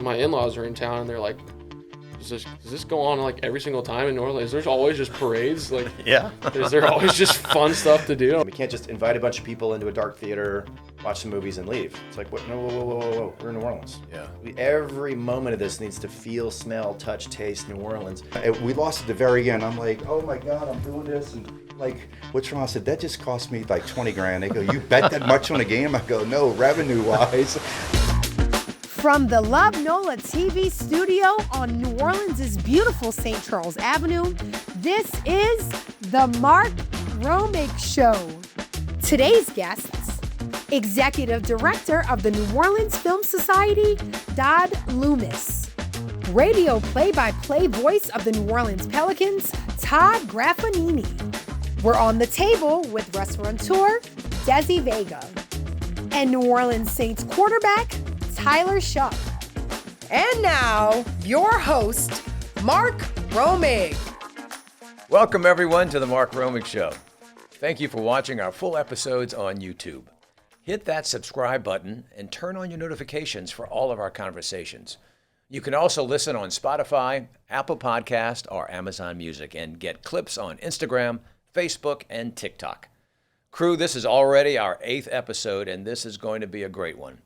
my in-laws are in town, and they're like, does this go on like every single time in New Orleans? There's always just parades. Like, yeah. Is there always just fun stuff to do? We can't just invite a bunch of people into a dark theater, watch some movies, and leave. It's like, what? No, whoa. We're in New Orleans. Yeah. Every moment of this needs to feel, smell, touch, taste New Orleans. We lost at the very end. I'm like, oh my God, I'm doing this. And like, what's wrong? I said, that just cost me like 20 grand. They go, you bet that much on a game? I go, no, revenue-wise. From the LOVE NOLA TV Studio on New Orleans' beautiful St. Charles Avenue, this is the Mark Romig Show. Today's guests, Executive Director of the New Orleans Film Society, Dodd Loomis. Radio play-by-play voice of the New Orleans Pelicans, Todd Graffagnini. We're on the table with restaurateur, Desi Vega. And New Orleans Saints quarterback, Tyler Shough. And now, your host, Mark Romig. Welcome, everyone, to the Mark Romig Show. Thank you for watching our full episodes on YouTube. Hit that subscribe button and turn on your notifications for all of our conversations. You can also listen on Spotify, Apple Podcast, or Amazon Music and get clips on Instagram, Facebook, and TikTok. Crew, this is already our 8th episode, and this is going to be a great one.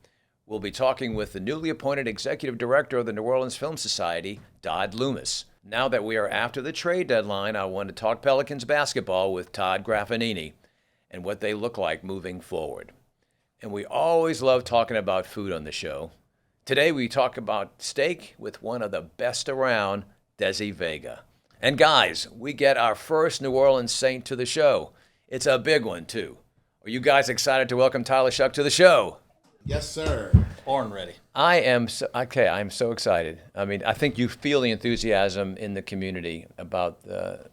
We'll be talking with the newly appointed Executive Director of the New Orleans Film Society, Dodd Loomis. Now that we are after the trade deadline, I want to talk Pelicans basketball with Todd Graffagnini and what they look like moving forward. And we always love talking about food on the show. Today we talk about steak with one of the best around, Desi Vega. And guys, we get our first New Orleans Saint to the show. It's a big one, too. Are you guys excited to welcome Tyler Shough to the show? Yes, sir. Born ready. I'm so excited. I mean, I think you feel the enthusiasm in the community about the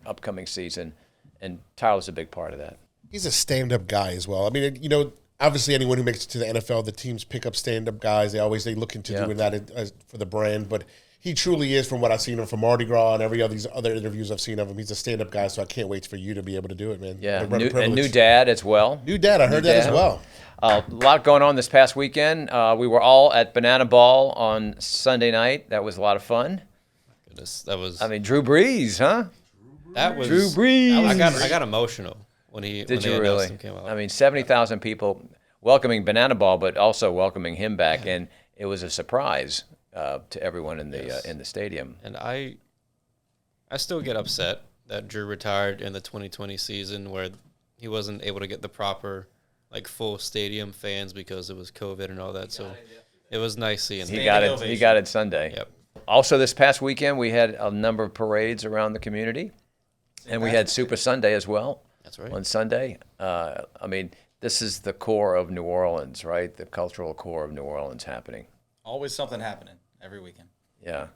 upcoming season, and Tyler's a big part of that. He's a stand-up guy as well. I mean, you know, obviously anyone who makes it to the NFL, the teams pick up stand-up guys. They look into doing that for the brand, but he truly is, from what I've seen him from Mardi Gras and every other these other interviews I've seen of him. He's a stand-up guy, so I can't wait for you to be able to do it, man. Yeah, and new dad as well. New dad, I heard that as well. A lot going on this past weekend. We were all at Banana Ball on Sunday night. That was a lot of fun. Goodness, that was. I mean, Drew Brees, huh? That was Drew Brees. I got emotional when he. Did when you really? Came out. I mean, 70,000 people welcoming Banana Ball, but also welcoming him back, and it was a surprise to everyone in the stadium. And I still get upset that Drew retired in the 2020 season, where he wasn't able to get the proper, like, full stadium fans because it was COVID and all that. So it was nice seeing him. He got it Sunday. Yep. Also, this past weekend, we had a number of parades around the community, and we had Super Sunday as well. That's right. On Sunday. I mean, this is the core of New Orleans, right? The cultural core of New Orleans happening. Always something happening every weekend. Yeah.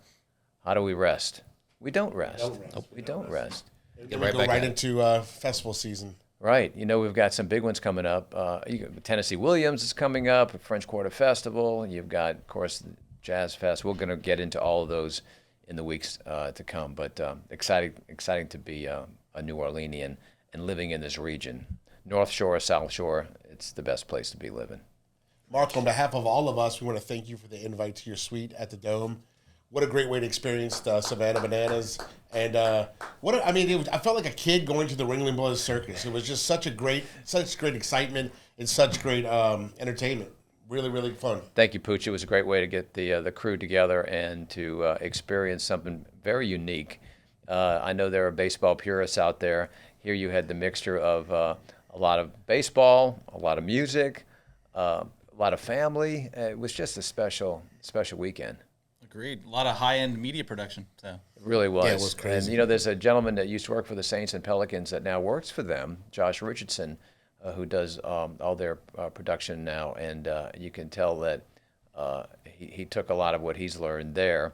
How do we rest? We don't rest. We don't rest. Then we go right into festival season. Right. You know, we've got some big ones coming up. Tennessee Williams is coming up, a French Quarter Festival. You've got, of course, the Jazz Fest. We're going to get into all of those in the weeks to come. But exciting to be a New Orleanian and living in this region. North Shore, South Shore, it's the best place to be living. Mark, on behalf of all of us, we want to thank you for the invite to your suite at the Dome. What a great way to experience the Savannah Bananas. And I felt like a kid going to the Ringling Brothers Circus. It was just such great excitement and such great entertainment. Really, really fun. Thank you, Pooch. It was a great way to get the crew together and to experience something very unique. I know there are baseball purists out there. Here you had the mixture of a lot of baseball, a lot of music, a lot of family. It was just a special weekend. Agreed. A lot of high-end media production. So. It really was. Yeah, it was crazy. And, you know, there's a gentleman that used to work for the Saints and Pelicans that now works for them, Josh Richardson, who does all their production now. And you can tell that he took a lot of what he's learned there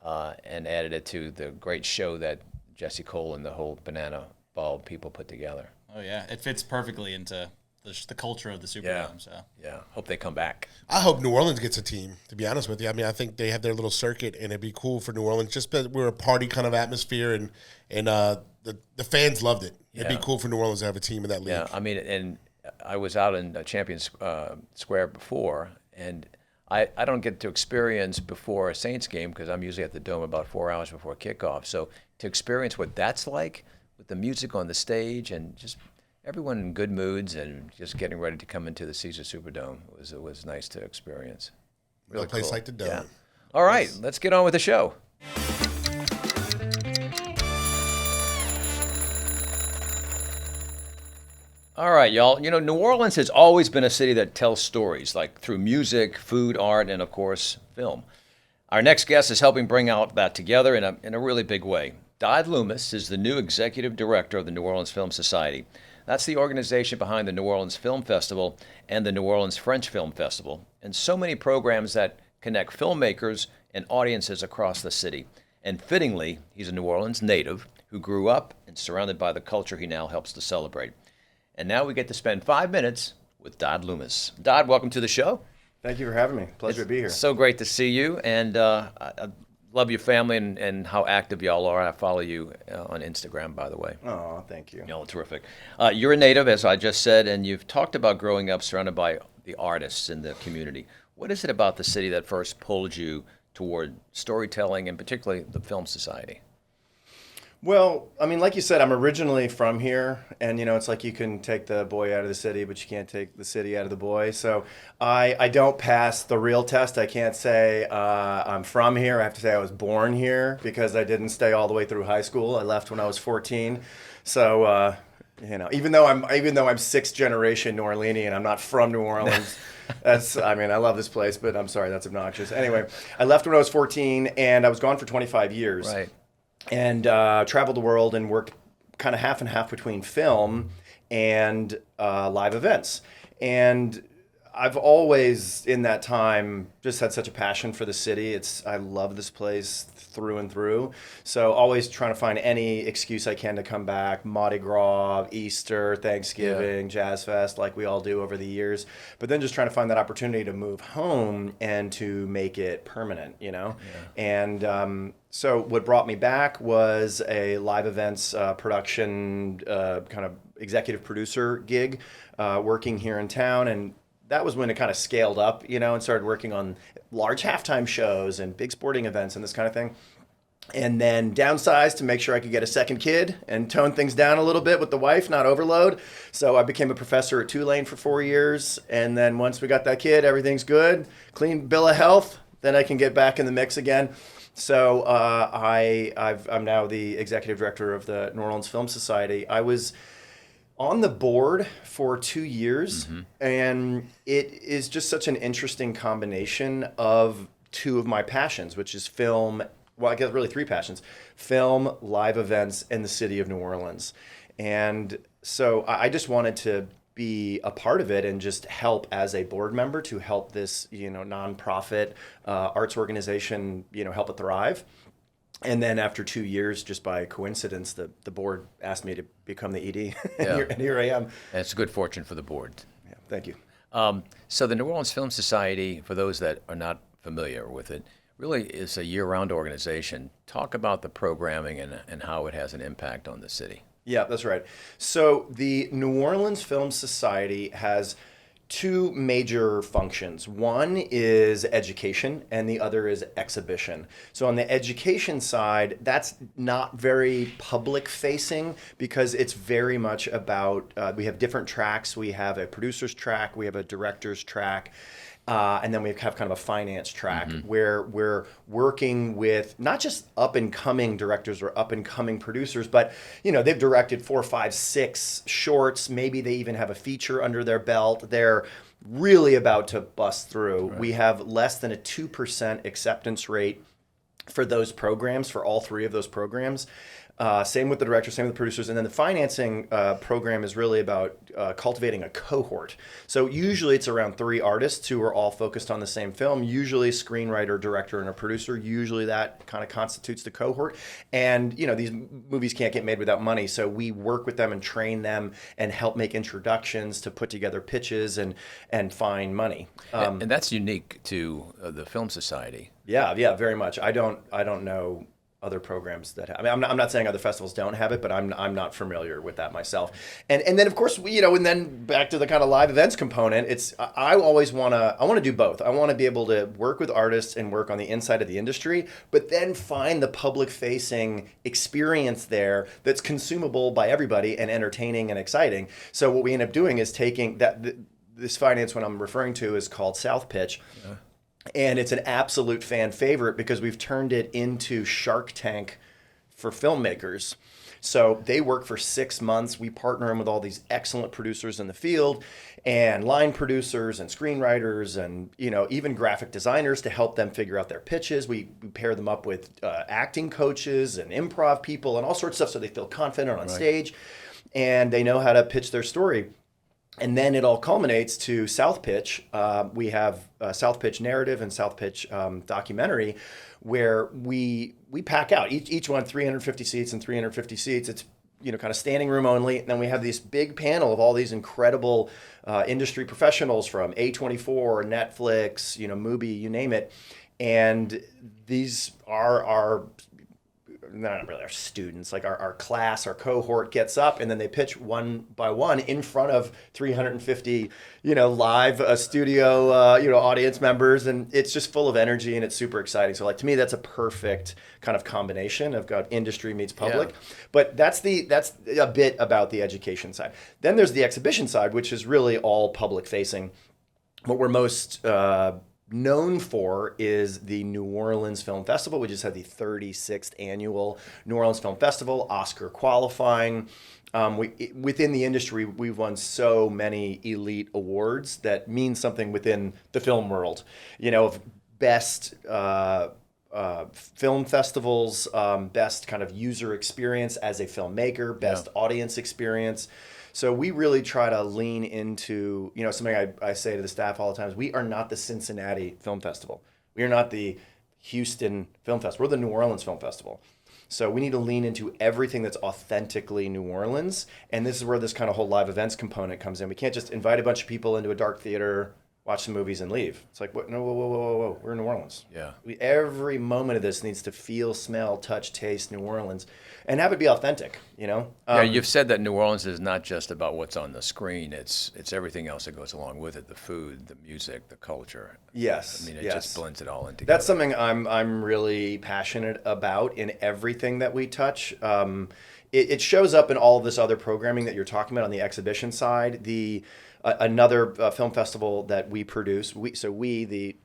and added it to the great show that Jesse Cole and the whole Banana Ball people put together. Oh, yeah. It fits perfectly into the culture of the Superdome. So Hope they come back. I hope New Orleans gets a team, to be honest with you. I mean, I think they have their little circuit, and it'd be cool for New Orleans. Just because we're a party kind of atmosphere, and the fans loved it. It'd be cool for New Orleans to have a team in that league. Yeah, I mean, and I was out in Champions Square before, and I don't get to experience before a Saints game because I'm usually at the Dome about 4 hours before kickoff. So to experience what that's like with the music on the stage and just everyone in good moods and just getting ready to come into the Caesars Superdome, it was nice to experience. Really a place cool. like the Dome. Yeah. All right, let's get on with the show. All right, y'all. You know, New Orleans has always been a city that tells stories, like through music, food, art, and of course, film. Our next guest is helping bring out that together in a really big way. Dodd Loomis is the new executive director of the New Orleans Film Society. That's the organization behind the New Orleans Film Festival and the New Orleans French Film Festival, and so many programs that connect filmmakers and audiences across the city. And fittingly, he's a New Orleans native who grew up and surrounded by the culture he now helps to celebrate. And now we get to spend 5 minutes with Dodd Loomis. Dodd, welcome to the show. Thank you for having me. Pleasure to be here. So great to see you, and I love your family and how active y'all are. I follow you on Instagram, by the way. Oh, thank you. Y'all are terrific. You're a native, as I just said, and you've talked about growing up surrounded by the artists in the community. What is it about the city that first pulled you toward storytelling, and particularly the Film Society? Well, I mean, like you said, I'm originally from here, and it's like you can take the boy out of the city, but you can't take the city out of the boy. So I don't pass the real test. I can't say I'm from here. I have to say I was born here because I didn't stay all the way through high school. I left when I was 14. So even though I'm sixth generation New Orleanian, I'm not from New Orleans. I love this place, but I'm sorry, that's obnoxious. Anyway, I left when I was 14, and I was gone for 25 years. Right. And traveled the world and worked kind of half and half between film and live events. And I've always, in that time, just had such a passion for the city. I love this place through and through. So always trying to find any excuse I can to come back. Mardi Gras, Easter, Thanksgiving, Jazz Fest, like we all do over the years. But then just trying to find that opportunity to move home and to make it permanent, Yeah. And so what brought me back was a live events production kind of executive producer gig working here in town. And that was when it kind of scaled up, and started working on large halftime shows and big sporting events and this kind of thing. And then downsized to make sure I could get a second kid and tone things down a little bit with the wife, not overload. So I became a professor at Tulane for 4 years. And then once we got that kid, everything's good, clean bill of health, then I can get back in the mix again. So I'm now the executive director of the New Orleans Film Society. I was on the board for 2 years, and it is just such an interesting combination of two of my passions, which is film. Well, I guess really three passions: film, live events, and the city of New Orleans. And so I just wanted to be a part of it and just help as a board member to help this, nonprofit arts organization, help it thrive. And then after 2 years, just by coincidence, the board asked me to become the ED, and here I am. And it's a good fortune for the board. Yeah, thank you. So the New Orleans Film Society, for those that are not familiar with it, really is a year-round organization. Talk about the programming and how it has an impact on the city. Yeah, that's right. So the New Orleans Film Society has two major functions. One is education and the other is exhibition. So on the education side, that's not very public facing because it's very much about, we have different tracks. We have a producer's track, we have a director's track, and then we have kind of a finance track where we're working with not just up and coming directors or up and coming producers, but they've directed 4, 5, 6 shorts. Maybe they even have a feature under their belt. They're really about to bust through. Right. We have less than a 2% acceptance rate for those programs, for all three of those programs. Same with the director, same with the producers. And then the financing program is really about cultivating a cohort. So usually it's around 3 artists who are all focused on the same film, usually a screenwriter, director, and a producer. Usually that kind of constitutes the cohort. And, these movies can't get made without money. So we work with them and train them and help make introductions to put together pitches and find money. And that's unique to the Film Society. Yeah, very much. I don't know other programs that have. I mean, I'm not saying other festivals don't have it, but I'm not familiar with that myself. And then of course and then back to the kind of live events component. I always want to do both. I want to be able to work with artists and work on the inside of the industry, but then find the public facing experience there that's consumable by everybody and entertaining and exciting. So what we end up doing is taking this finance one I'm referring to is called South Pitch. Yeah. And it's an absolute fan favorite because we've turned it into Shark Tank for filmmakers. So they work for 6 months. We partner them with all these excellent producers in the field and line producers and screenwriters and, even graphic designers to help them figure out their pitches. We pair them up with acting coaches and improv people and all sorts of stuff so they feel confident on stage and they know how to pitch their story. And then it all culminates to South Pitch. We have South Pitch narrative and South Pitch documentary, where we pack out each one 350 seats and 350 seats. It's kind of standing room only. And then we have this big panel of all these incredible industry professionals from A24, Netflix, Mubi, you name it. And these are not really our students, like our class, our cohort gets up and then they pitch one by one in front of 350, live studio, audience members. And it's just full of energy and it's super exciting. So to me, that's a perfect kind of combination of industry meets public. Yeah. But that's a bit about the education side. Then there's the exhibition side, which is really all public facing. What we're most known for is the New Orleans Film Festival. We just had the 36th annual New Orleans Film Festival, Oscar qualifying. Within the industry, we've won so many elite awards that mean something within the film world. Of best film festivals, best kind of user experience as a filmmaker, best audience experience. So we really try to lean into, something I say to the staff all the time is we are not the Cincinnati Film Festival. We are not the Houston Film Festival. We're the New Orleans Film Festival. So we need to lean into everything that's authentically New Orleans. And this is where this kind of whole live events component comes in. We can't just invite a bunch of people into a dark theater, watch some movies and leave. It's like, what? No, whoa. We're in New Orleans. Yeah. Every moment of this needs to feel, smell, touch, taste New Orleans and have it be authentic, You've said that New Orleans is not just about what's on the screen. It's everything else that goes along with it, the food, the music, the culture. Yes. It just blends it all in together. That's something I'm really passionate about in everything that we touch. It shows up in all of this other programming that you're talking about on the exhibition side. Another film festival that we produce. The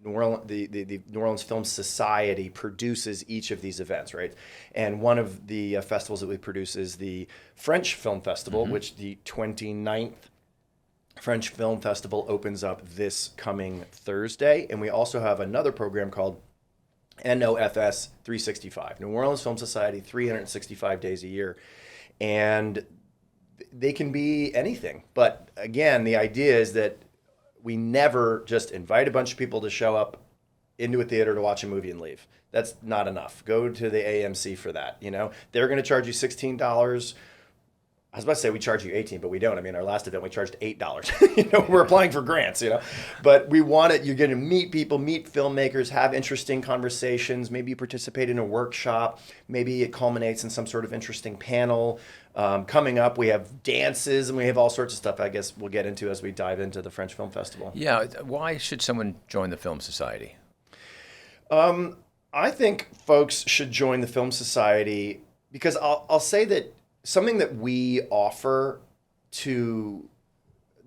New Orleans Film Society produces each of these events, right? And one of the festivals that we produce is the French Film Festival, which the 29th French Film Festival opens up this coming Thursday. And we also have another program called NOFS 365, New Orleans Film Society, 365 days a year. And they can be anything. But again, the idea is that we never just invite a bunch of people to show up into a theater to watch a movie and leave. That's not enough. Go to the AMC for that. They're going to charge you $16. I was about to say we charge you $18, but we don't. I mean, our last event we charged $8. We're applying for grants. But we want it. You're going to meet people, meet filmmakers, have interesting conversations. Maybe you participate in a workshop. Maybe it culminates in some sort of interesting panel. Coming up, we have dances and we have all sorts of stuff I guess we'll get into as we dive into the French Film Festival. Yeah. Why should someone join the Film Society? I think folks should join the Film Society because I'll say that something that we offer to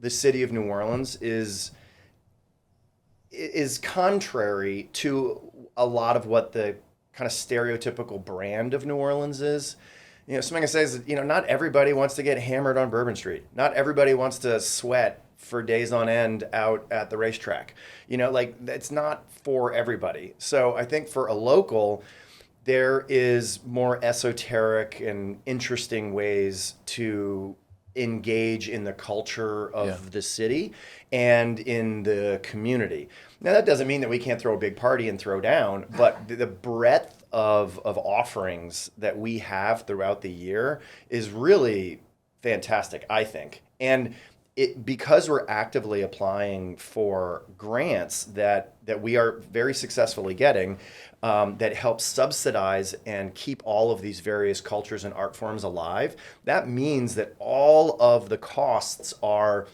the city of New Orleans is contrary to a lot of what the kind of stereotypical brand of New Orleans is. Something I say is, not everybody wants to get hammered on Bourbon Street. Not everybody wants to sweat for days on end out at the racetrack. It's not for everybody. So I think for a local, there is more esoteric and interesting ways to engage in the culture of the city and in the community. Now, that doesn't mean that we can't throw a big party and throw down, but the breadth of offerings that we have throughout the year is really fantastic, I think. And because we're actively applying for grants that we are very successfully getting, that help subsidize and keep all of these various cultures and art forms alive, that means that all of the costs are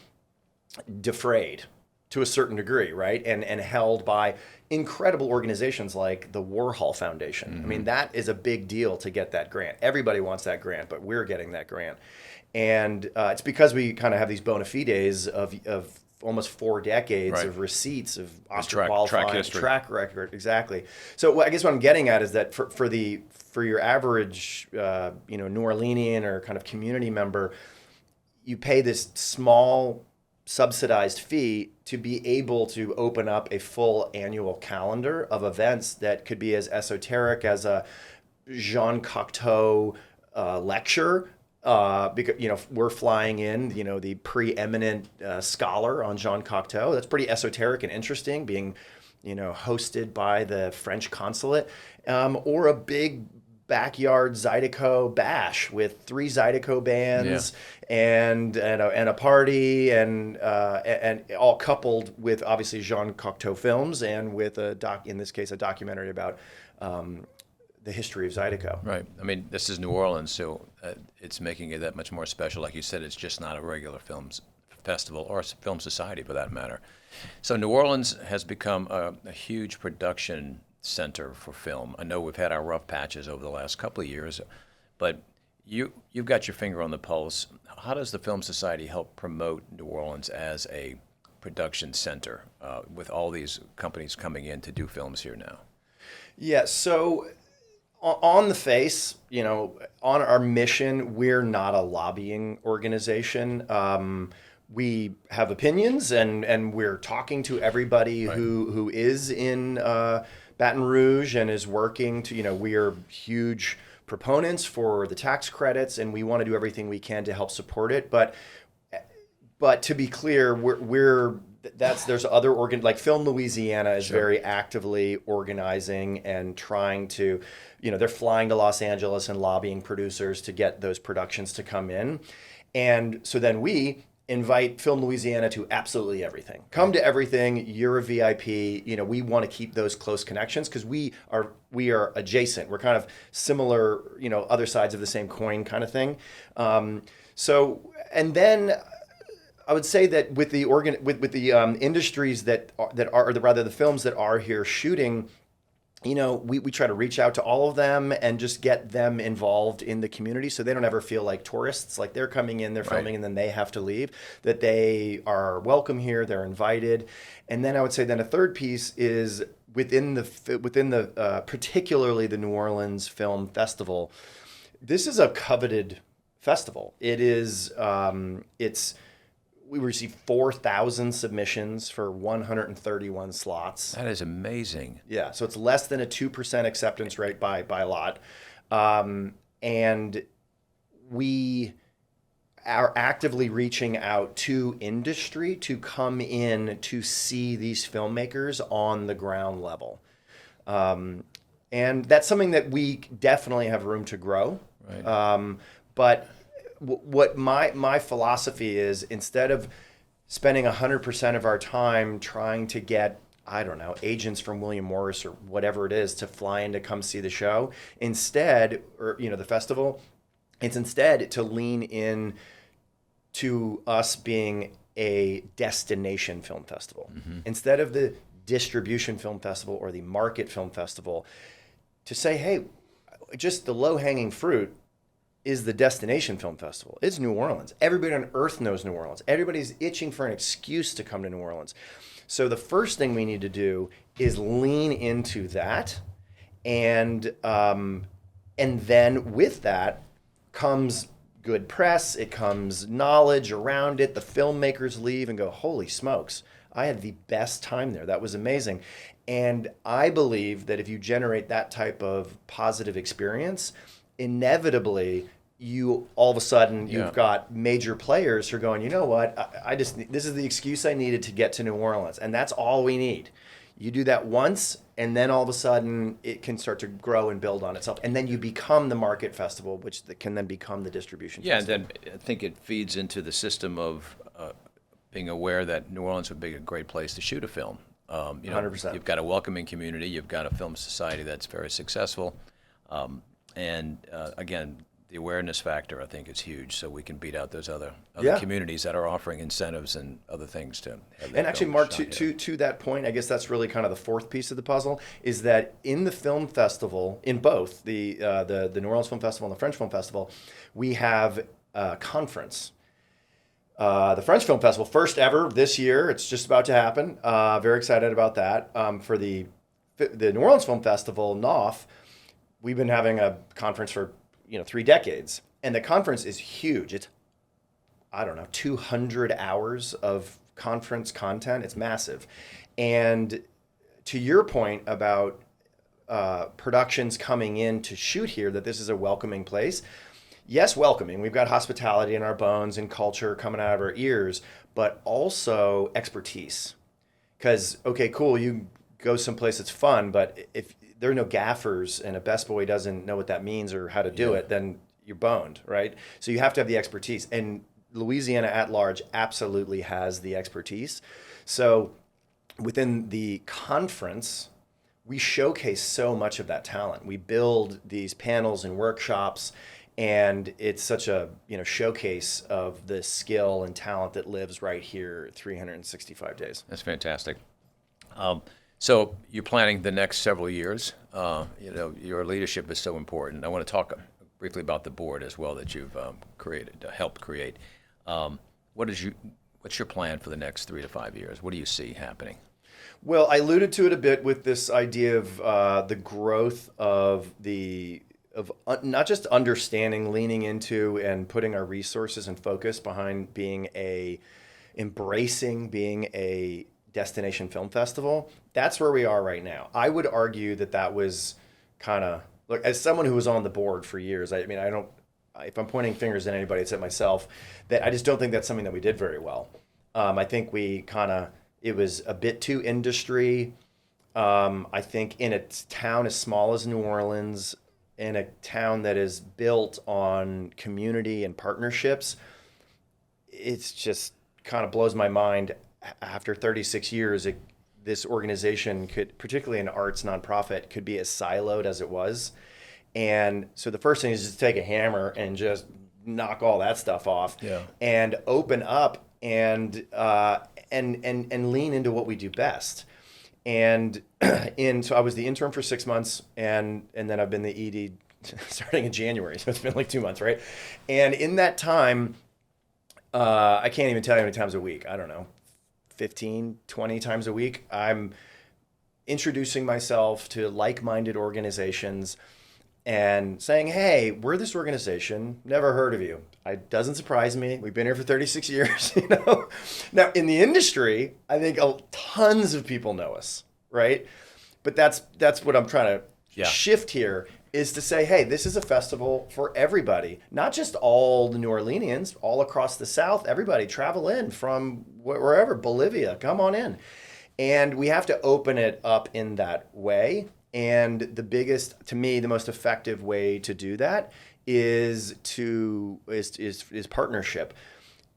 defrayed to a certain degree, right? And held by incredible organizations like the Warhol Foundation. I mean, that is a big deal to get that grant. Everybody wants that grant, but we're getting that grant. And it's because we kind of have these bona fides of almost 4 decades of receipts of Oscar qualifying track record. Exactly. So I guess what I'm getting at is that for your average New Orleanian or kind of community member, you pay this small subsidized fee to be able to open up a full annual calendar of events that could be as esoteric as a Jean Cocteau lecture. Because we're flying in, the preeminent scholar on Jean Cocteau. That's pretty esoteric and interesting, being, hosted by the French consulate, or a big backyard Zydeco bash with 3 Zydeco bands and a party and all coupled with obviously Jean Cocteau films and with in this case a documentary about the history of Zydeco. Right. I mean, this is New Orleans, so it's making it that much more special. Like you said, it's just not a regular films festival or film society for that matter. So New Orleans has become a huge production center for film. I know we've had our rough patches over the last couple of years, but you've got your finger on the pulse. How does the Film Society help promote New Orleans as a production center with all these companies coming in to do films here now? Yeah, so on the face, on our mission, we're not a lobbying organization. We have opinions, and we're talking to everybody who is in Baton Rouge and is working to, we are huge proponents for the tax credits, and we want to do everything we can to help support it. But to be clear, there's other like Film Louisiana is very actively organizing and trying to, they're flying to Los Angeles and lobbying producers to get those productions to come in. And so then we invite Film Louisiana to absolutely everything. Come to everything. You're a VIP. We want to keep those close connections because we are adjacent. We're kind of similar, other sides of the same coin kind of thing. And then I would say that with the industries that are, or rather the films that are here shooting, we try to reach out to all of them and just get them involved in the community so they don't ever feel like tourists, like they're coming in, they're filming, and then they have to leave, that they are welcome here, they're invited. And then I would say then a third piece is within the particularly the New Orleans Film Festival. This is a coveted festival. It is, we received 4,000 submissions for 131 slots. That is amazing. Yeah, so it's less than a 2% acceptance rate by a lot. And we are actively reaching out to industry to come in to see these filmmakers on the ground level. And that's something that we definitely have room to grow. Right. But what my philosophy is, instead of spending 100% of our time trying to get, I don't know, agents from William Morris or whatever it is to fly in to come see the show, instead, or the festival, it's instead to lean in to us being a destination film festival. Mm-hmm. Instead of the distribution film festival or the market film festival, to say, hey, just the low-hanging fruit is the destination film festival. It's New Orleans. Everybody on earth knows New Orleans. Everybody's itching for an excuse to come to New Orleans. So the first thing we need to do is lean into that, and then with that comes good press. It comes knowledge around it. The filmmakers leave and go, holy smokes, I had the best time there. That was amazing. And I believe that if you generate that type of positive experience, inevitably you all of a sudden you've got major players who are going, you know what, this is the excuse I needed to get to New Orleans, and that's all we need. You do that once, and then all of a sudden it can start to grow and build on itself, and then you become the market festival, which can then become the distribution festival. And then I think it feeds into the system of being aware that New Orleans would be a great place to shoot a film. 100%. You've got a welcoming community. You've got a film society that's very successful. Again, the awareness factor, I think, is huge, so we can beat out those other communities that are offering incentives and other things to have that And actually, film Mark, shot to that point, I guess that's really kind of the fourth piece of the puzzle, is that in the film festival, in both the New Orleans Film Festival and the French Film Festival, we have a conference. The French Film Festival, first ever this year. It's just about to happen. Very excited about that. For the New Orleans Film Festival, NOF, we've been having a conference for 3 decades, and the conference is huge. It's 200 hours of conference content. It's massive. And to your point about productions coming in to shoot here, that this is a welcoming place. Yes, welcoming. We've got hospitality in our bones and culture coming out of our ears, but also expertise. Because, okay, cool, you go someplace that's fun, but if there are no gaffers and a best boy doesn't know what that means or how to do it, then you're boned, right? So you have to have the expertise. And Louisiana at large absolutely has the expertise. So within the conference, we showcase so much of that talent. We build these panels and workshops, and it's such a showcase of the skill and talent that lives right here 365 days. That's fantastic. So you're planning the next several years. Your leadership is so important. I want to talk briefly about the board as well that you've helped create. What's your plan for the next 3 to 5 years? What do you see happening? Well, I alluded to it a bit with this idea of the growth of not just understanding, leaning into, and putting our resources and focus behind embracing being a destination film festival. That's where we are right now. I would argue that was kind of, look, as someone who was on the board for years, if I'm pointing fingers at anybody, it's at myself, that I just don't think that's something that we did very well. I think it was a bit too industry. I think in a town as small as New Orleans, in a town that is built on community and partnerships, it's just kind of blows my mind. After 36 years, this organization could, particularly an arts nonprofit, could be as siloed as it was. And so the first thing is just take a hammer and just knock all that stuff off, and open up and lean into what we do best. And so I was the intern for 6 months, and then I've been the ED starting in January. So it's been like 2 months, right? And in that time, I can't even tell you how many times a week. I don't know, 15, 20 times a week. I'm introducing myself to like-minded organizations and saying, hey, we're this organization, never heard of you. It doesn't surprise me. We've been here for 36 years, Now, in the industry, I think tons of people know us, right? But that's what I'm trying to shift here, is to say, hey, this is a festival for everybody, not just all the New Orleanians, all across the South. Everybody travel in from wherever, Bolivia, come on in. And we have to open it up in that way. And to me, the most effective way to do that is partnership.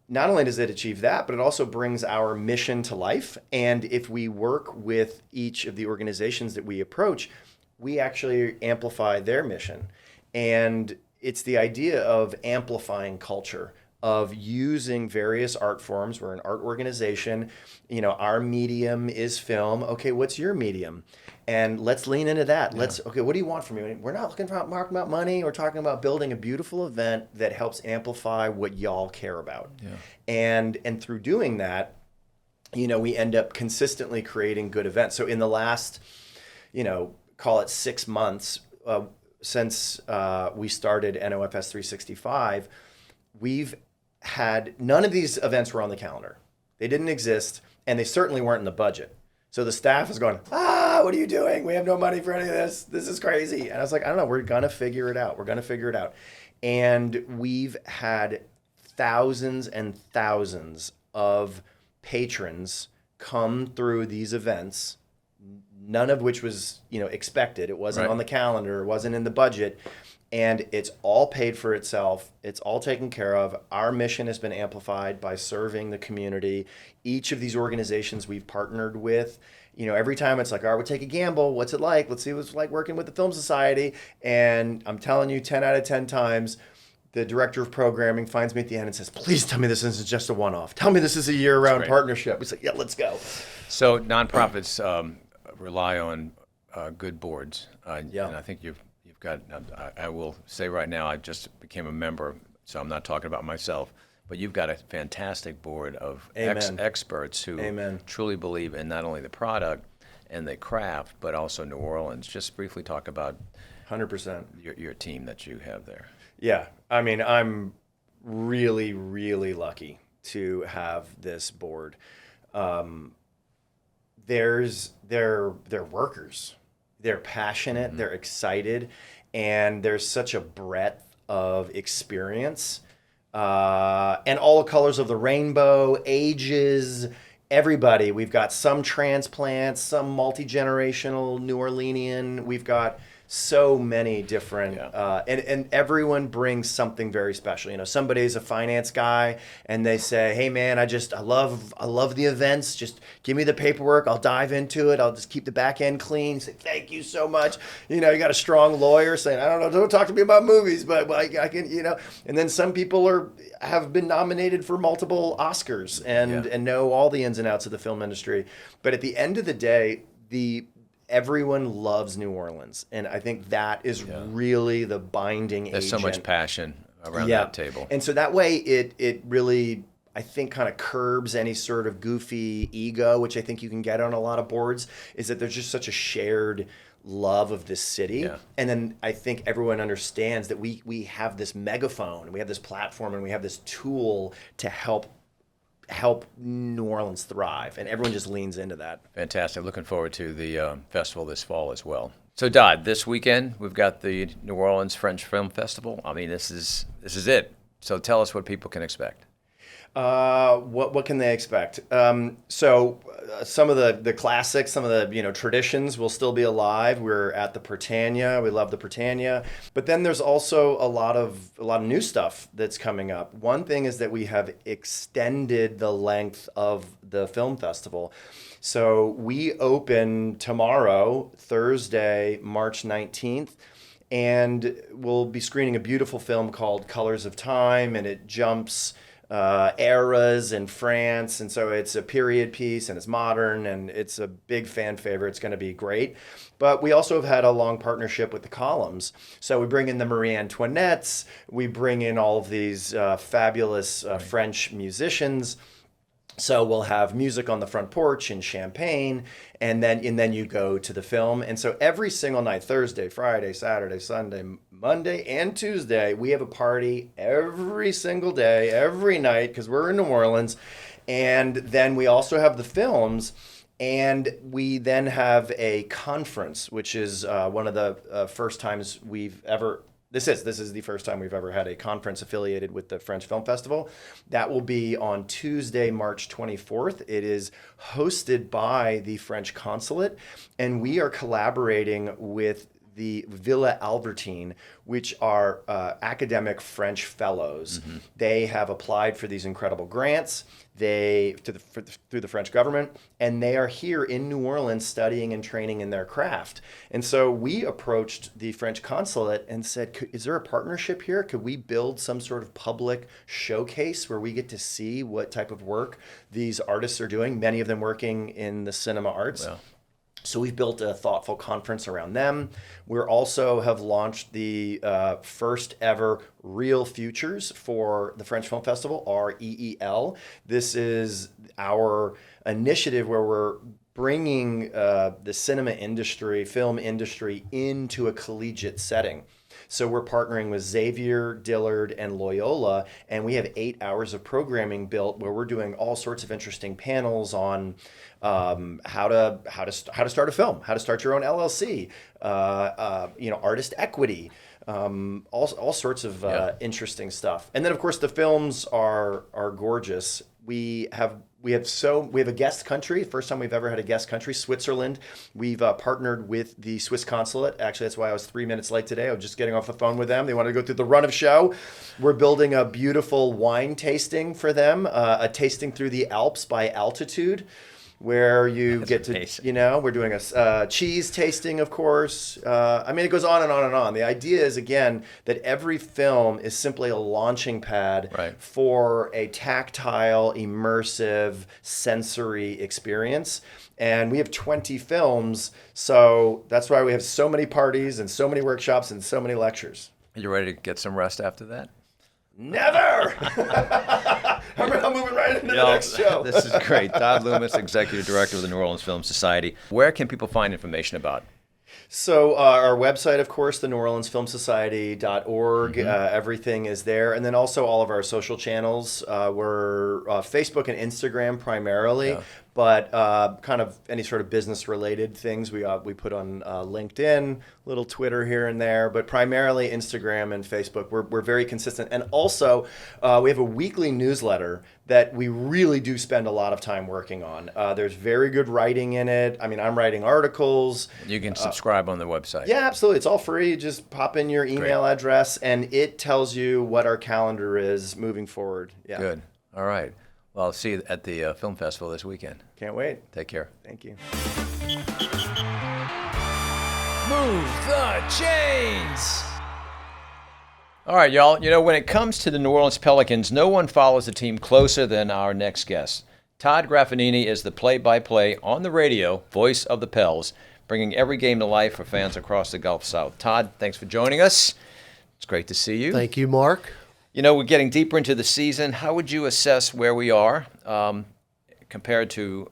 Not only does it achieve that, but it also brings our mission to life. And if we work with each of the organizations that we approach, we actually amplify their mission. And it's the idea of amplifying culture, of using various art forms. We're an art organization. Our medium is film. Okay, what's your medium? And let's lean into that. Okay, what do you want from me? We're not talking about money. We're talking about building a beautiful event that helps amplify what y'all care about. Yeah. And through doing that, we end up consistently creating good events. So in the last, call it 6 months since we started NOFS 365, we've had, none of these events were on the calendar. They didn't exist, and they certainly weren't in the budget. So the staff is going, what are you doing? We have no money for any of this. This is crazy. And I was like, I don't know. We're going to figure it out. And we've had thousands and thousands of patrons come through these events, none of which was, expected. It wasn't Right. on the calendar. It wasn't in the budget. And it's all paid for itself. It's all taken care of. Our mission has been amplified by serving the community. Each of these organizations we've partnered with, every time it's like, all right, we'll take a gamble. What's it like? Let's see what it's like working with the Film Society. And I'm telling you, 10 out of 10 times, the director of programming finds me at the end and says, please tell me this isn't just a one-off. Tell me this is a year-round partnership. We say, yeah, let's go. So nonprofits rely on good boards. Yeah. And I think you've got, I will say right now, I just became a member, so I'm not talking about myself, but you've got a fantastic board of experts who Amen. truly believe in not only the product and the craft, but also New Orleans. Just briefly talk about 100%. your team that you have there. Yeah. I mean, I'm really, really lucky to have this board. They're workers. They're passionate, they're excited, and there's such a breadth of experience. And all the colors of the rainbow, ages, everybody. We've got some transplants, some multi-generational New Orleanian. We've got so many different, and everyone brings something very special. Somebody's a finance guy, and they say, "Hey, man, I love the events. Just give me the paperwork. I'll dive into it. I'll just keep the back end clean." You say, "Thank you so much." You got a strong lawyer saying, "I don't know, don't talk to me about movies, but I can." And then some people have been nominated for multiple Oscars and know all the ins and outs of the film industry. But at the end of the day, everyone loves New Orleans, and I think that is really the binding agent. There's so much passion around that table. And so that way it really, I think, kind of curbs any sort of goofy ego, which I think you can get on a lot of boards, is that there's just such a shared love of this city. Yeah. And then I think everyone understands that we have this megaphone, and we have this platform, and we have this tool to help New Orleans thrive, and everyone just leans into that. Fantastic. Looking forward to the festival this fall as well. So, Dodd, this weekend we've got the New Orleans French Film Festival. I mean, this is it. So, tell us what people can expect. What can they expect? Some of the classics, some of the traditions will still be alive. We're at the Prytania. We love the Prytania. But then there's also a lot of new stuff that's coming up. One thing is that we have extended the length of the film festival. So we open tomorrow, Thursday, March 19th. And we'll be screening a beautiful film called Colors of Time, and it jumps eras in France, and so it's a period piece, and it's modern, and it's a big fan favorite. It's going to be great. But we also have had a long partnership with the Columns. So we bring in the Marie Antoinettes, we bring in all of these fabulous French musicians. So we'll have music on the front porch in Champagne, and then you go to the film. And so every single night, Thursday, Friday, Saturday, Sunday, Monday, and Tuesday, we have a party every single day, every night, because we're in New Orleans. And then we also have the films, and we then have a conference, which is one of the first times we've ever... This is the first time we've ever had a conference affiliated with the French Film Festival. That will be on Tuesday, March 24th. It is hosted by the French Consulate, and we are collaborating with the Villa Albertine, which are academic French fellows. Mm-hmm. They have applied for these incredible grants through the French government, and they are here in New Orleans studying and training in their craft. And so we approached the French consulate and said, is there a partnership here? Could we build some sort of public showcase where we get to see what type of work these artists are doing, many of them working in the cinema arts? Wow. So we've built a thoughtful conference around them. We also have launched the first ever Real Futures for the French Film Festival, REEL. This is our initiative where we're bringing the cinema industry, film industry, into a collegiate setting. So we're partnering with Xavier, Dillard, and Loyola, and we have 8 hours of programming built where we're doing all sorts of interesting panels on how to start a film, how to start your own LLC, artist equity, all sorts of interesting stuff. And then of course the films are gorgeous. We have we have a guest country. First time we've ever had a guest country, Switzerland. We've partnered with the Swiss consulate. Actually, that's why I was 3 minutes late today. I was just getting off the phone with them. They wanted to go through the run of show. We're building a beautiful wine tasting for them, a tasting through the Alps by altitude, where you get to, amazing. we're doing a cheese tasting, of course. I mean, it goes on and on and on. The idea is, again, that every film is simply a launching pad for a tactile, immersive, sensory experience. And we have 20 films, so that's why we have so many parties and so many workshops and so many lectures. Are you ready to get some rest after that? Never! I'm moving right into the next show. This is great. Dodd Loomis, Executive Director of the New Orleans Film Society. Where can people find information about? So our website, of course, the NewOrleansFilmSociety.org. Everything is there. And then also all of our social channels. We're Facebook and Instagram primarily. But kind of any sort of business-related things we put on LinkedIn, little Twitter here and there, but primarily Instagram and Facebook. We're very consistent. And also, we have a weekly newsletter that we really do spend a lot of time working on. There's very good writing in it. I mean, I'm writing articles. You can subscribe on the website. Yeah, absolutely. It's all free. Just pop in your email address, and it tells you what our calendar is moving forward. Yeah. Good. All right. Well, I'll see you at the film festival this weekend. Can't wait. Take care. Thank you. Move the chains. All right, y'all. You know, when it comes to the New Orleans Pelicans, no one follows the team closer than our next guest. Todd Graffagnini is the play-by-play on the radio voice of the Pels, bringing every game to life for fans across the Gulf South. Todd, thanks for joining us. It's great to see you. Thank you, Mark. You know, we're getting deeper into the season. How would you assess where we are compared to,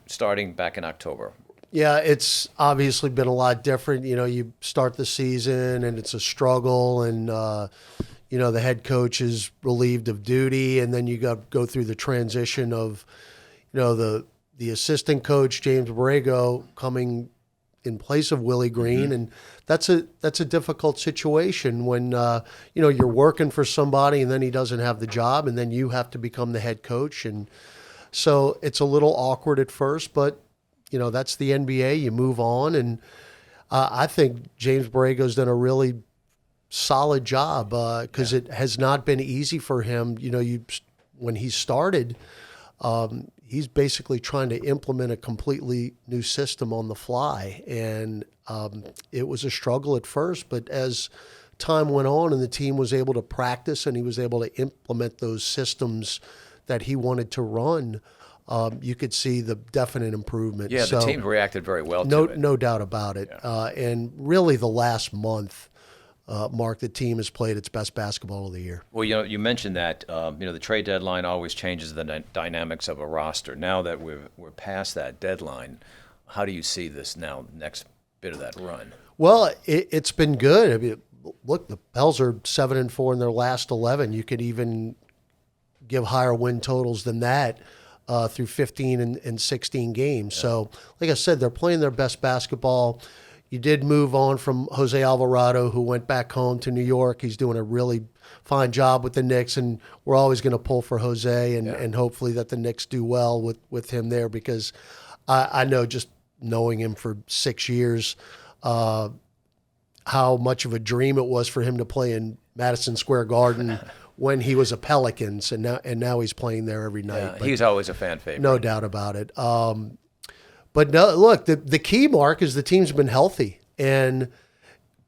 starting back in October? Yeah, it's obviously been a lot different. You know, you start the season and it's a struggle, and, the head coach is relieved of duty, and then you go through the transition of, the assistant coach, James Borrego, coming in place of Willie Green, and that's a difficult situation when you're working for somebody and then he doesn't have the job, and then you have to become the head coach, and so it's a little awkward at first, but that's the NBA. You move on, and I think James Borrego's done a really solid job because it has not been easy for him. When he started, he's basically trying to implement a completely new system on the fly. And it was a struggle at first, but as time went on and the team was able to practice and he was able to implement those systems that he wanted to run, you could see the definite improvement. Yeah, the team reacted very well to it. No doubt about it. Yeah. And really the last month, Mark, the team has played its best basketball of the year. Well, you mentioned that the trade deadline always changes the dynamics of a roster. Now that we're past that deadline, how do you see this now, next bit of that run? Well, it's been good. I mean, look, the Pels are 7-4 in their last 11. You could even give higher win totals than that through 15 and 16 games. Yeah. So, like I said, they're playing their best basketball. You did move on from Jose Alvarado, who went back home to New York. He's doing a really fine job with the Knicks, and we're always going to pull for Jose and hopefully that the Knicks do well with him there, because I know, just knowing him for 6 years, how much of a dream it was for him to play in Madison Square Garden when he was a Pelicans, and now he's playing there every night. Yeah, he's always a fan favorite. No doubt about it. But no, look, the key, Mark, is the team's been healthy, and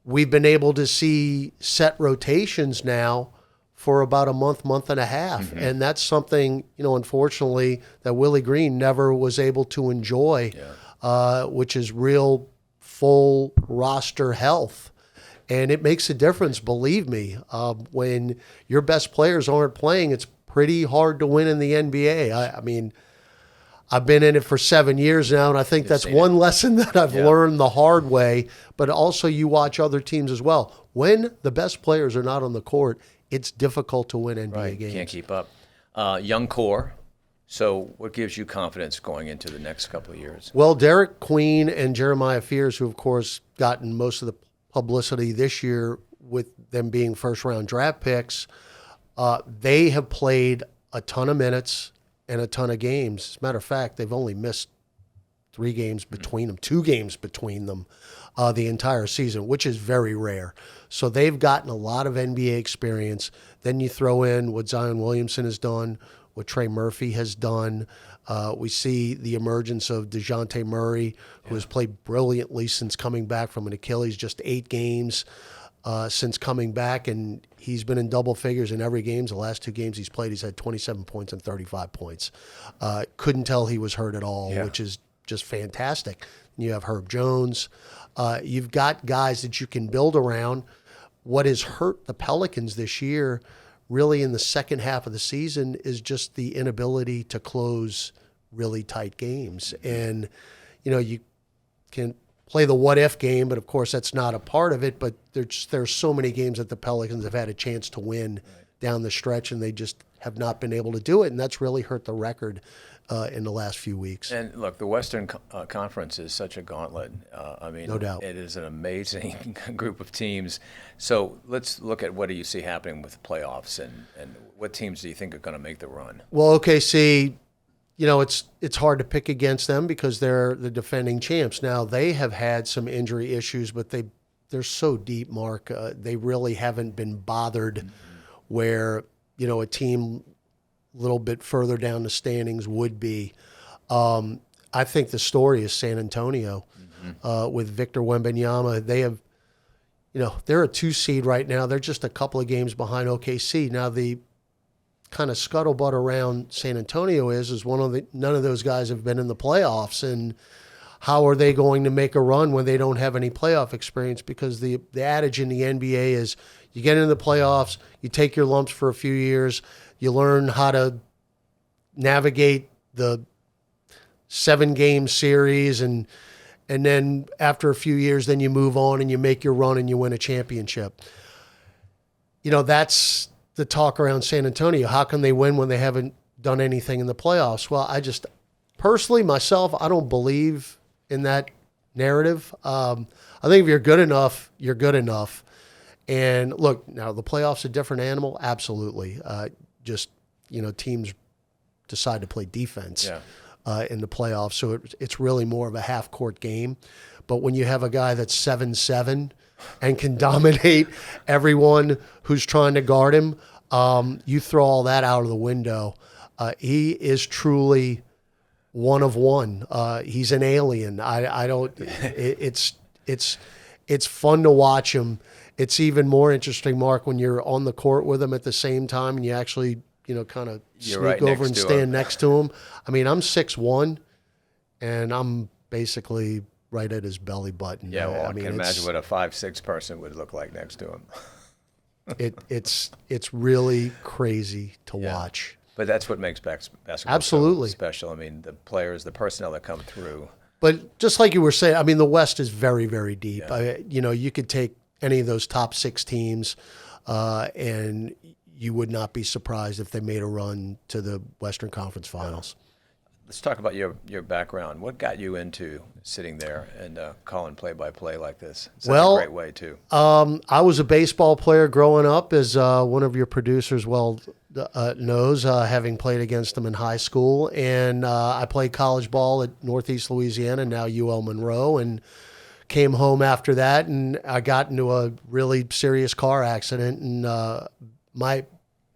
we've been able to see set rotations now for about a month and a half. Mm-hmm. And that's something, unfortunately, that Willie Green never was able to enjoy, which is real full roster health. And it makes a difference, believe me. When your best players aren't playing, it's pretty hard to win in the NBA. I mean, I've been in it for 7 years now, and I think that's one lesson that I've learned the hard way. But also, you watch other teams as well. When the best players are not on the court, it's difficult to win NBA games. Can't keep up. Young core. So what gives you confidence going into the next couple of years? Well, Derek Queen and Jeremiah Fears, who, of course, gotten most of the publicity this year with them being first-round draft picks, they have played a ton of minutes. and a ton of games. As a matter of fact, they've only missed 3 games between them, 2 games between them the entire season, which is very rare. So they've gotten a lot of NBA experience. Then you throw in what Zion Williamson has done, what Trey Murphy has done. We see the emergence of DeJounte Murray, who has played brilliantly since coming back from an Achilles, just 8 games since coming back, and he's been in double figures in every game. The last 2 games he's played, he's had 27 points and 35 points. Couldn't tell he was hurt at all, which is just fantastic. And you have Herb Jones. You've got guys that you can build around. What has hurt the Pelicans this year, really in the second half of the season, is just the inability to close really tight games. And, you can play the what-if game, but of course that's not a part of it. But there's so many games that the Pelicans have had a chance to win down the stretch, and they just have not been able to do it. And that's really hurt the record in the last few weeks. And look, the Western Conference is such a gauntlet. No doubt. It is an amazing group of teams. So let's look at what do you see happening with the playoffs, and what teams do you think are going to make the run? Well, OKC, it's hard to pick against them because they're the defending champs. Now, they have had some injury issues, but they're so deep, Mark. They really haven't been bothered where, a team a little bit further down the standings would be. I think the story is San Antonio with Victor Wembanyama. They have, they're a 2 seed right now. They're just a couple of games behind OKC. Now, the kind of scuttlebutt around San Antonio is none of those guys have been in the playoffs, and how are they going to make a run when they don't have any playoff experience? Because the adage in the NBA is you get into the playoffs, you take your lumps for a few years, you learn how to navigate the 7-game series, and then after a few years, then you move on and you make your run and you win a championship. That's the talk around San Antonio. How can they win when they haven't done anything in the playoffs? Well, I just personally, myself, I don't believe in that narrative. I think if you're good enough, you're good enough. And look, now the playoffs a different animal, absolutely. Teams decide to play defense in the playoffs, so it's really more of a half-court game. But when you have a guy that's 7'7" and can dominate everyone who's trying to guard him, you throw all that out of the window. He is truly one of one. He's an alien. It's fun to watch him. It's even more interesting, Mark, when you're on the court with him at the same time and you actually, kind of sneak over and stand next to him. I mean, I'm 6'1", and I'm basically right at his belly button. Yeah, well, I can imagine what a 5'6" person would look like next to him. It's really crazy to watch. But that's what makes basketball absolutely so special. I mean, the players, the personnel that come through. But just like you were saying, I mean, the West is very, very deep. Yeah. You could take any of those top 6 teams, and you would not be surprised if they made a run to the Western Conference Finals. Let's talk about your background. What got you into sitting there and calling play-by-play like this? It's a great way, too. I was a baseball player growing up, as one of your producers knows, having played against them in high school. And I played college ball at Northeast Louisiana, now UL Monroe, and came home after that, and I got into a really serious car accident, and my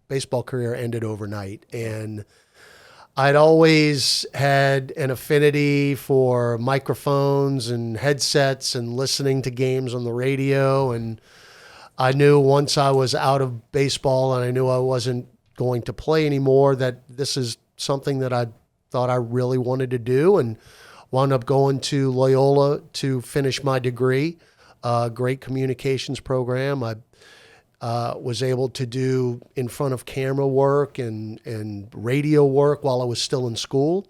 baseball career ended overnight. And I'd always had an affinity for microphones and headsets and listening to games on the radio. And I knew once I was out of baseball and I knew I wasn't going to play anymore that this is something that I thought I really wanted to do, and wound up going to Loyola to finish my degree, great communications program. I was able to do in front of camera work and radio work while I was still in school.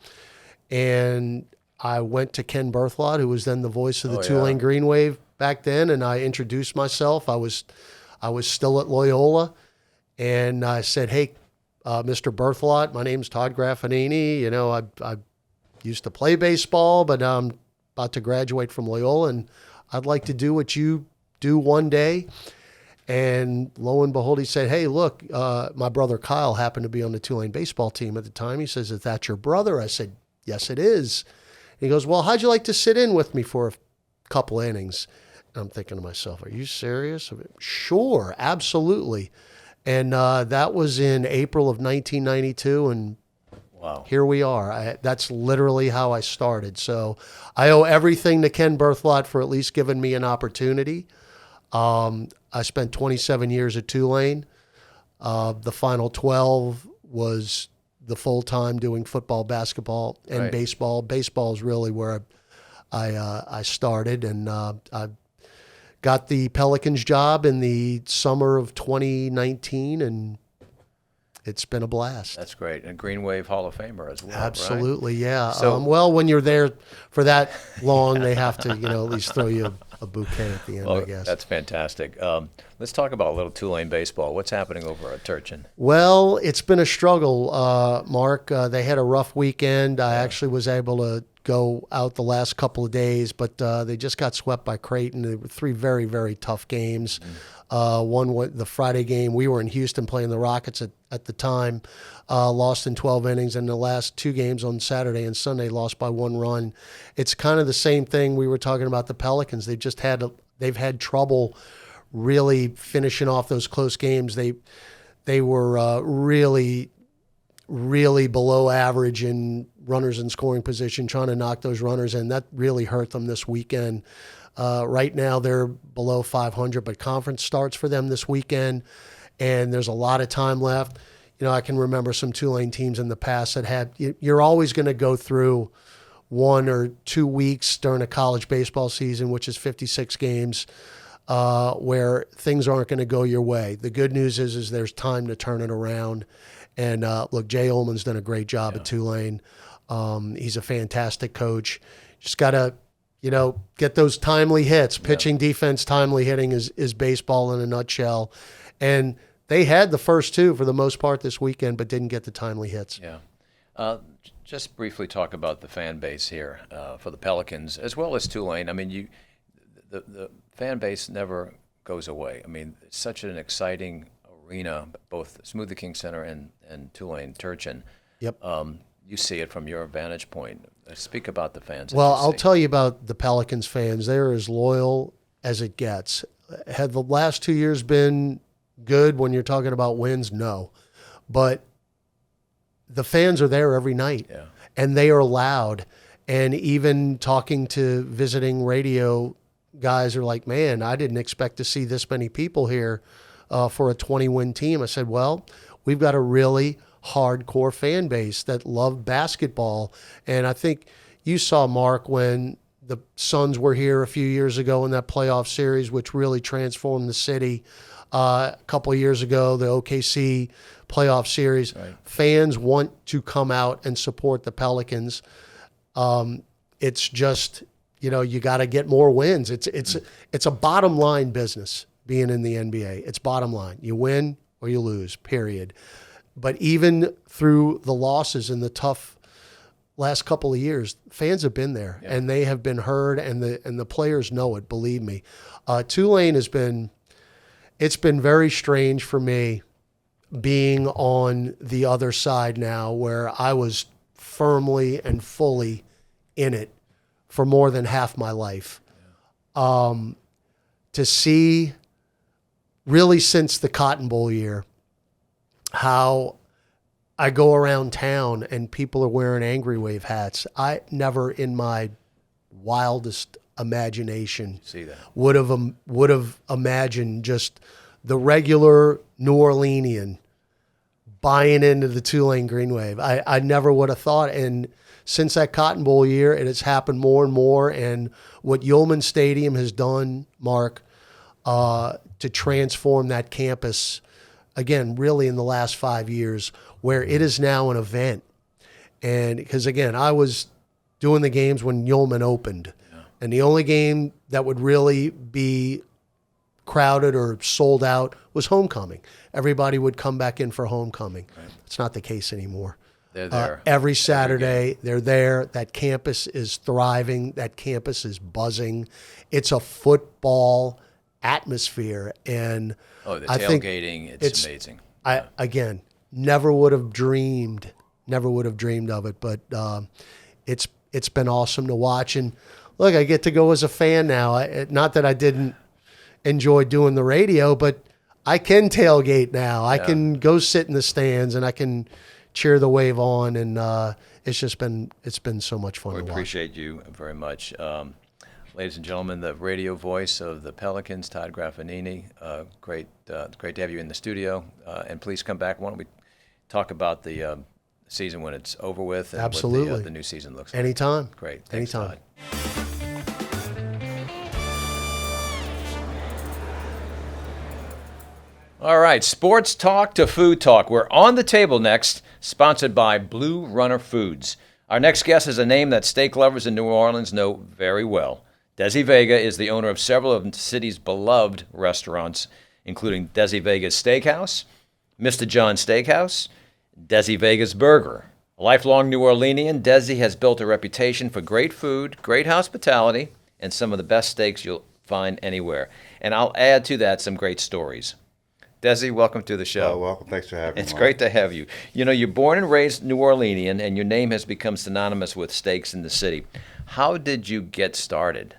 And I went to Ken Berthelot, who was then the voice of the Tulane Green Wave back then, and I introduced myself. I was still at Loyola, and I said, "Hey, Mr. Berthelot, my name's Todd Graffagnini. I used to play baseball, but I'm about to graduate from Loyola, and I'd like to do what you do one day." And lo and behold, he said, hey, look, my brother Kyle happened to be on the Tulane baseball team at the time. He says, is that your brother? I said, yes, it is. And he goes, well, how'd you like to sit in with me for a couple innings? And I'm thinking to myself, are you serious? Sure, absolutely. And that was in April of 1992, and Wow. here we are. That's literally how I started. So I owe everything to Ken Berthelot for at least giving me an opportunity. I spent 27 years at Tulane. The final 12 was the full time doing football, basketball, and Right. baseball. Baseball is really where I started, and I got the Pelicans job in the summer of 2019, and it's been a blast. That's great. And Green Wave Hall of Famer as well. Absolutely, yeah. So- Well, when you're there for that long, they have to, at least throw you a bouquet at the end, Well, I guess. that's fantastic. Let's talk about a little Tulane baseball. What's happening over at Turchin? Well, it's been a struggle, Mark. They had a rough weekend. I actually was able to go out the last couple of days, but they just got swept by Creighton. There were 3 very, very tough games. One, the Friday game, we were in Houston playing the Rockets at the time, lost in 12 innings, and the last 2 games on Saturday and Sunday lost by 1 run. It's kind of the same thing we were talking about the Pelicans. They've had trouble really finishing off those close games. They were really below average in runners in scoring position, trying to knock those runners in. That really hurt them this weekend. Right now they're below 500, but conference starts for them this weekend, and there's a lot of time left. I can remember some Tulane teams in the past that you're always going to go through 1 or 2 weeks during a college baseball season, which is 56 games, where things aren't going to go your way. The good news is there's time to turn it around. And look, Jay Ullman's done a great job at Tulane. He's a fantastic coach. Just got to, get those timely hits. Pitching, defense, timely hitting is baseball in a nutshell. And they had the first 2 for the most part this weekend, but didn't get the timely hits. Yeah. Just briefly talk about the fan base here for the Pelicans as well as Tulane. I mean, the fan base never goes away. I mean, it's such an exciting arena, both Smoothie King Center and Tulane Turchin. Yep. You see it from your vantage point. Speak about the fans. Well, I'll tell you about the Pelicans fans. They're as loyal as it gets. Had the last 2 years been good when you're talking about wins? No. But the fans are there every night, and they are loud. And even talking to visiting radio guys are like, man, I didn't expect to see this many people here for a 20-win team. I said, well, we've got a really hardcore fan base that love basketball. And I think you saw, Mark, when the Suns were here a few years ago in that playoff series, which really transformed the city. A couple of years ago, the OKC playoff series. Right. Fans want to come out and support the Pelicans. It's just, you got to get more wins. It's a bottom line business being in the NBA. It's bottom line. You win or you lose, period. But even through the losses in the tough last couple of years, fans have been there and they have been heard, and the players know it, believe me. Tulane it's been very strange for me being on the other side now, where I was firmly and fully in it for more than half my life. To see, really since the Cotton Bowl year, how I go around town and people are wearing Angry Wave hats. I never in my wildest imagination would have imagined just the regular New Orleanian buying into the Tulane Green Wave. I never would have thought. And since that Cotton Bowl year, it has happened more and more. And what Yulman Stadium has done, Mark, to transform that campus, again, really in the last 5 years, where it is now an event. And because, again, I was doing the games when Yulman opened. And the only game that would really be crowded or sold out was homecoming. Everybody would come back in for homecoming. Right. It's not the case anymore. They're there. Every Saturday, they're there. That campus is thriving. That campus is buzzing. It's a football atmosphere. And Oh, the I think tailgating, it's amazing. I again never would have dreamed of it, but it's been awesome to watch. And look, I get to go as a fan now. Not that I didn't enjoy doing the radio, but I can tailgate now. I can go sit in the stands and I can cheer the Wave on, and it's been so much fun We to watch. appreciate you very much. Ladies and gentlemen, the radio voice of the Pelicans, Todd Graffagnini. Great to have you in the studio. And please come back. Why don't we talk about the season when it's over with and Absolutely. what the new season looks like. Anytime. Great. Thanks, Anytime. Todd. All right, sports talk to food talk. We're on the table next, sponsored by Blue Runner Foods. Our next guest is a name that steak lovers in New Orleans know very well. Desi Vega is the owner of several of the city's beloved restaurants, including Desi Vega's Steakhouse, Mr. John's Steakhouse, Desi Vega's Burger. A lifelong New Orleanian, Desi has built a reputation for great food, great hospitality, and some of the best steaks you'll find anywhere. And I'll add to that some great stories. Desi, welcome to the show. Oh, welcome. Thanks for having me. It's Mark. great to have you. You know, you're born and raised New Orleanian, and your name has become synonymous with steaks in the city. How did you get started?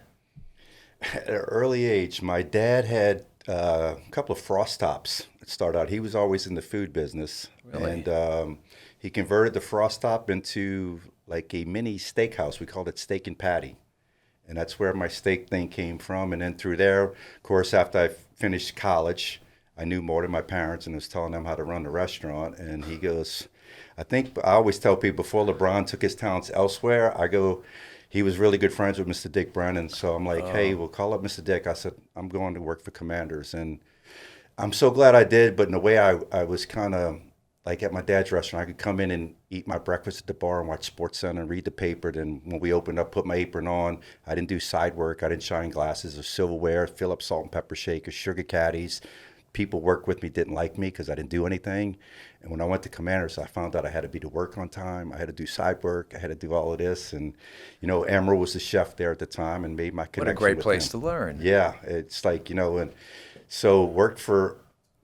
At an early age, my dad had a couple of frost tops that started out. He was always in the food business. Really? And he converted the frost top into like a mini steakhouse. We called it Steak and Patty. And that's where my steak thing came from. And then through there, of course, after I finished college, I knew more than my parents and was telling them how to run the restaurant. And he goes, I always tell people before LeBron took his talents elsewhere, he was really good friends with Mr. Dick Brennan. So I'm like, hey, we'll call up Mr. Dick. I said, I'm going to work for Commanders. And I'm so glad I did. But in a way, I was kind of like at my dad's restaurant. I could come in and eat my breakfast at the bar and watch SportsCenter and read the paper. Then when we opened up, put my apron on. I didn't do side work. I didn't shine glasses or silverware, fill up salt and pepper shakers, sugar caddies. People worked with me didn't like me because I didn't do anything. And when I went to Commanders, I found out I had to be to work on time. I had to do side work. I had to do all of this. And, you know, Emerald was the chef there at the time and made my connection. What a great with place him. to learn. Yeah, it's like, you know, and so worked for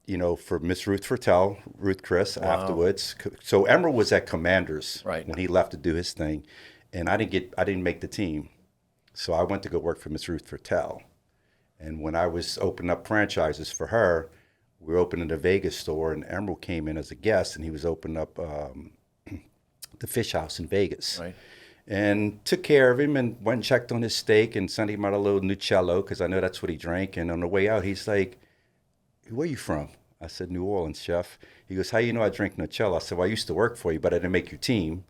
Miss Ruth Fertel, Ruth Chris afterwards. So Emerald was at Commanders when he left to do his thing. And I didn't make the team. So I went to go work for Miss Ruth Fertel. And when I was opening up franchises for her, we were opening a Vegas store, and Emerald came in as a guest, and he was opening up the Fish House in Vegas. Right. And took care of him and went and checked on his steak and sent him out a little Nucello because I know that's what he drank. And on the way out, he's like, where you from? I said, New Orleans, chef. He goes, how you know I drink Nucello? I said, well, I used to work for you, but I didn't make your team.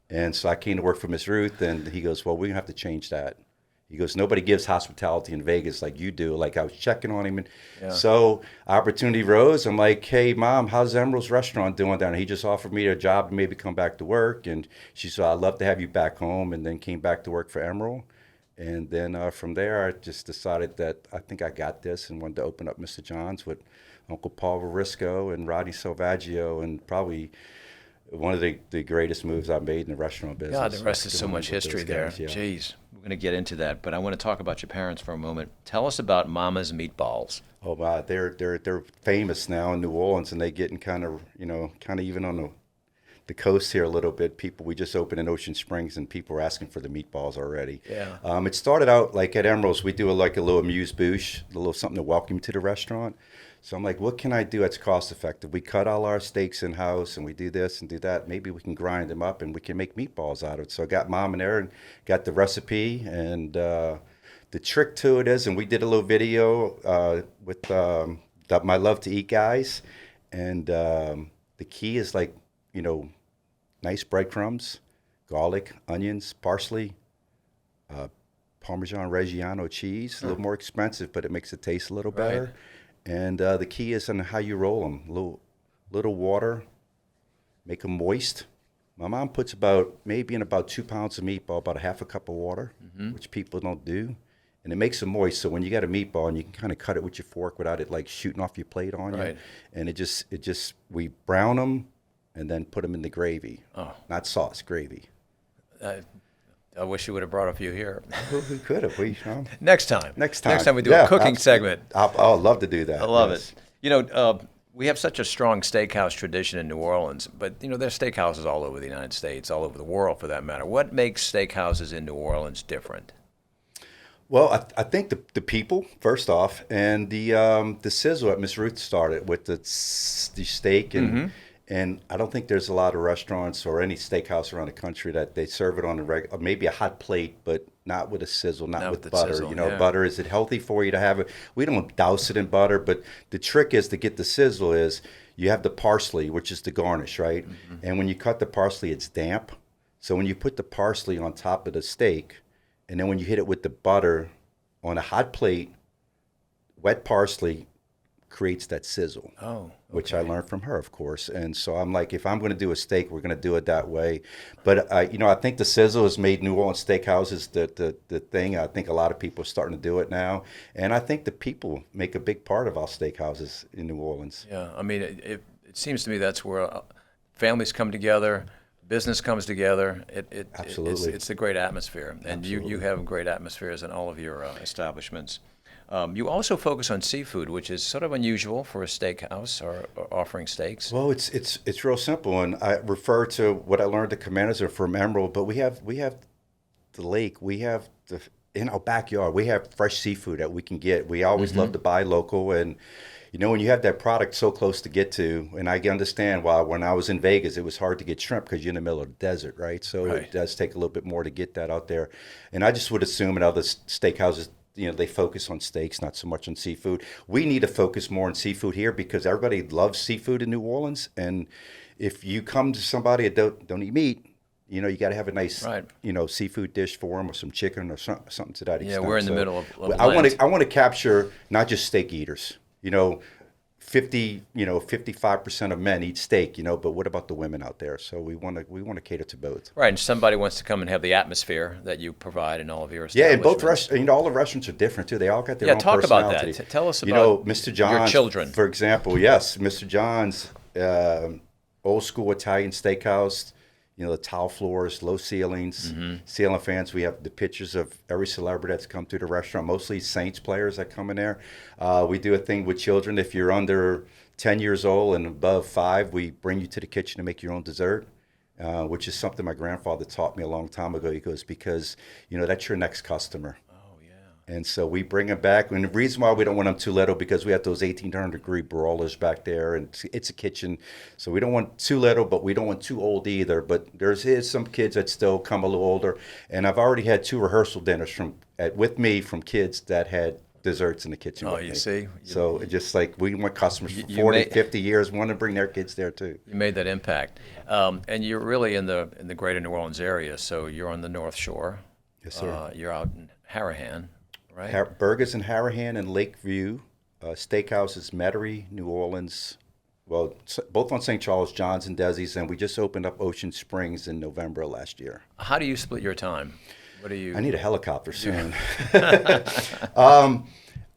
And so I came to work for Miss Ruth, and he goes, well, we're going to have to change that. He goes, nobody gives hospitality in Vegas like you do. Like I was checking on him. And so opportunity rose. I'm like, hey, Mom, how's Emerald's restaurant doing down there? He just offered me a job to maybe come back to work. And she said, I'd love to have you back home. And then came back to work for Emerald. And then from there, I just decided that I think I got this and wanted to open up Mr. John's with Uncle Paul Varisco and Rodney Salvaggio, and probably one of the greatest moves I've made in the restaurant business. God, the rest is so much history there. Guys, yeah. Jeez, we're going to get into that, but I want to talk about your parents for a moment. Tell us about Mama's Meatballs. Oh, wow, they're famous now in New Orleans, and they getting kind of even on the coast here a little bit. We just opened in Ocean Springs, and people are asking for the meatballs already. Yeah. It started out like at Emerald's, we do a little amuse-bouche, a little something to welcome you to the restaurant. So I'm like, what can I do that's cost effective? We cut all our steaks in-house and we do this and do that. Maybe we can grind them up and we can make meatballs out of it. So I got Mom in there and got the recipe. And the trick to it is, and we did a little video with my Love to Eat guys. And the key is like, nice breadcrumbs, garlic, onions, parsley, Parmesan Reggiano cheese. A little more expensive, but it makes it taste a little better. Right. And the key is on how you roll them. Little water, make them moist. My mom puts about 2 pounds of meatball, about a half a cup of water, which people don't do. And it makes them moist. So when you got a meatball and you can kind of cut it with your fork without it like shooting off your plate on you. And we brown them and then put them in the gravy. Oh. Not sauce, gravy. I wish you would have brought a few here. We could have. Next time. Next time. Next time we do a cooking segment. I'd love to do that. I love it. You know, we have such a strong steakhouse tradition in New Orleans, but, you know, there's steakhouses all over the United States, all over the world for that matter. What makes steakhouses in New Orleans different? Well, I think the people, first off, and the sizzle that Miss Ruth started with the steak. And I don't think there's a lot of restaurants or any steakhouse around the country that they serve it on a maybe a hot plate, but not with a sizzle, not with butter. Sizzle, you know, butter, is it healthy for you to have it? We don't douse it in butter, but the trick is to get the sizzle is you have the parsley, which is the garnish, right? And when you cut the parsley, it's damp. So when you put the parsley on top of the steak, and then when you hit it with the butter on a hot plate, wet parsley creates that sizzle. Which I learned from her, of course. And so I'm like, if I'm going to do a steak, we're going to do it that way. But you know, I think the sizzle has made New Orleans steakhouses the thing. I think a lot of people are starting to do it now, and I think the people make a big part of our steakhouses in New Orleans. Yeah, I mean, it seems to me that's where families come together, business comes together. Absolutely, it's a great atmosphere, and you have great atmospheres in all of your establishments. You also focus on seafood, which is sort of unusual for a steakhouse or offering steaks. Well, it's real simple, and I refer to what I learned at Commanders from Emerald. But we have the lake, we have in our backyard, we have fresh seafood that we can get. We always love to buy local, and you know, when you have that product so close to get to, and I understand why when I was in Vegas, it was hard to get shrimp because you're in the middle of the desert, right? So it does take a little bit more to get that out there. And I just would assume in other steakhouses, you know, they focus on steaks, not so much on seafood. We need to focus more on seafood here because everybody loves seafood in New Orleans. And if you come to somebody that don't eat meat, you know, you got to have a nice, you know, seafood dish for them, or some chicken or something to that extent. Yeah, we're in the middle of I want to capture not just steak eaters. You know, 55% of men eat steak, you know, but what about the women out there? So we want to cater to both. Right, and somebody wants to come and have the atmosphere that you provide in all of your establishments. Yeah, and both restaurants, you know, all the restaurants are different too. They all got their own talk personality. about that. Tell us about, you know, Mr. John's, your children. For example, yes, Mr. John's, old school Italian steakhouse. You know, the tile floors, low ceilings, ceiling fans. We have the pictures of every celebrity that's come through the restaurant, mostly Saints players that come in there. We do a thing with children. If you're under 10 years old and above 5, we bring you to the kitchen to make your own dessert, which is something my grandfather taught me a long time ago. He goes, because, you know, that's your next customer. And so we bring them back. And the reason why we don't want them too little, because we have those 1,800-degree broilers back there, and it's a kitchen. So we don't want too little, but we don't want too old either. But there's some kids that still come a little older. And I've already had 2 rehearsal dinners with me from kids that had desserts in the kitchen. Oh, you see? So it's just like we want customers for 40, 50 years, want to bring their kids there too. You made that impact. And you're really in the greater New Orleans area. So you're on the Northshore. Yes, sir. You're out in Harahan. Right. Burgers in Harahan and Lakeview, steakhouses, Metairie, New Orleans, well, both on St. Charles, John's and Desi's, and we just opened up Ocean Springs in November of last year. How do you split your time? What do you? I need a helicopter soon.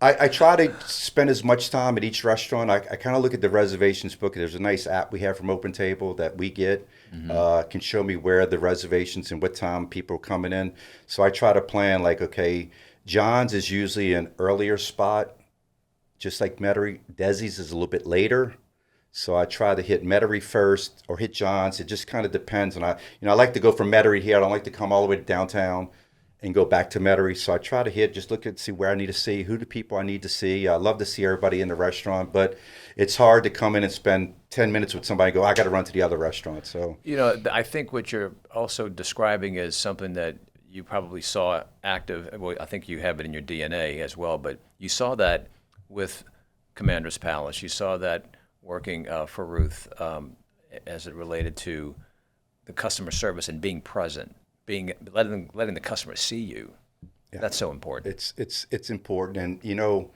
I try to spend as much time at each restaurant. I kind of look at the reservations book. There's a nice app we have from Open Table that we get. Can show me where the reservations and what time people are coming in. So I try to plan like, okay, John's is usually an earlier spot, just like Metairie. Desi's is a little bit later. So I try to hit Metairie first or hit John's. It just kind of depends. And I like to go from Metairie here. I don't like to come all the way to downtown and go back to Metairie. So I try to see where I need to see, who the people I need to see. I love to see everybody in the restaurant, but it's hard to come in and spend 10 minutes with somebody and go, I got to run to the other restaurant. So, you know, I think what you're also describing is something that you probably saw active. Well, I think you have it in your DNA as well, but you saw that with Commander's Palace. You saw that working for Ruth as it related to the customer service and being present, letting the customer see you. Yeah. That's so important. It's important, and you know,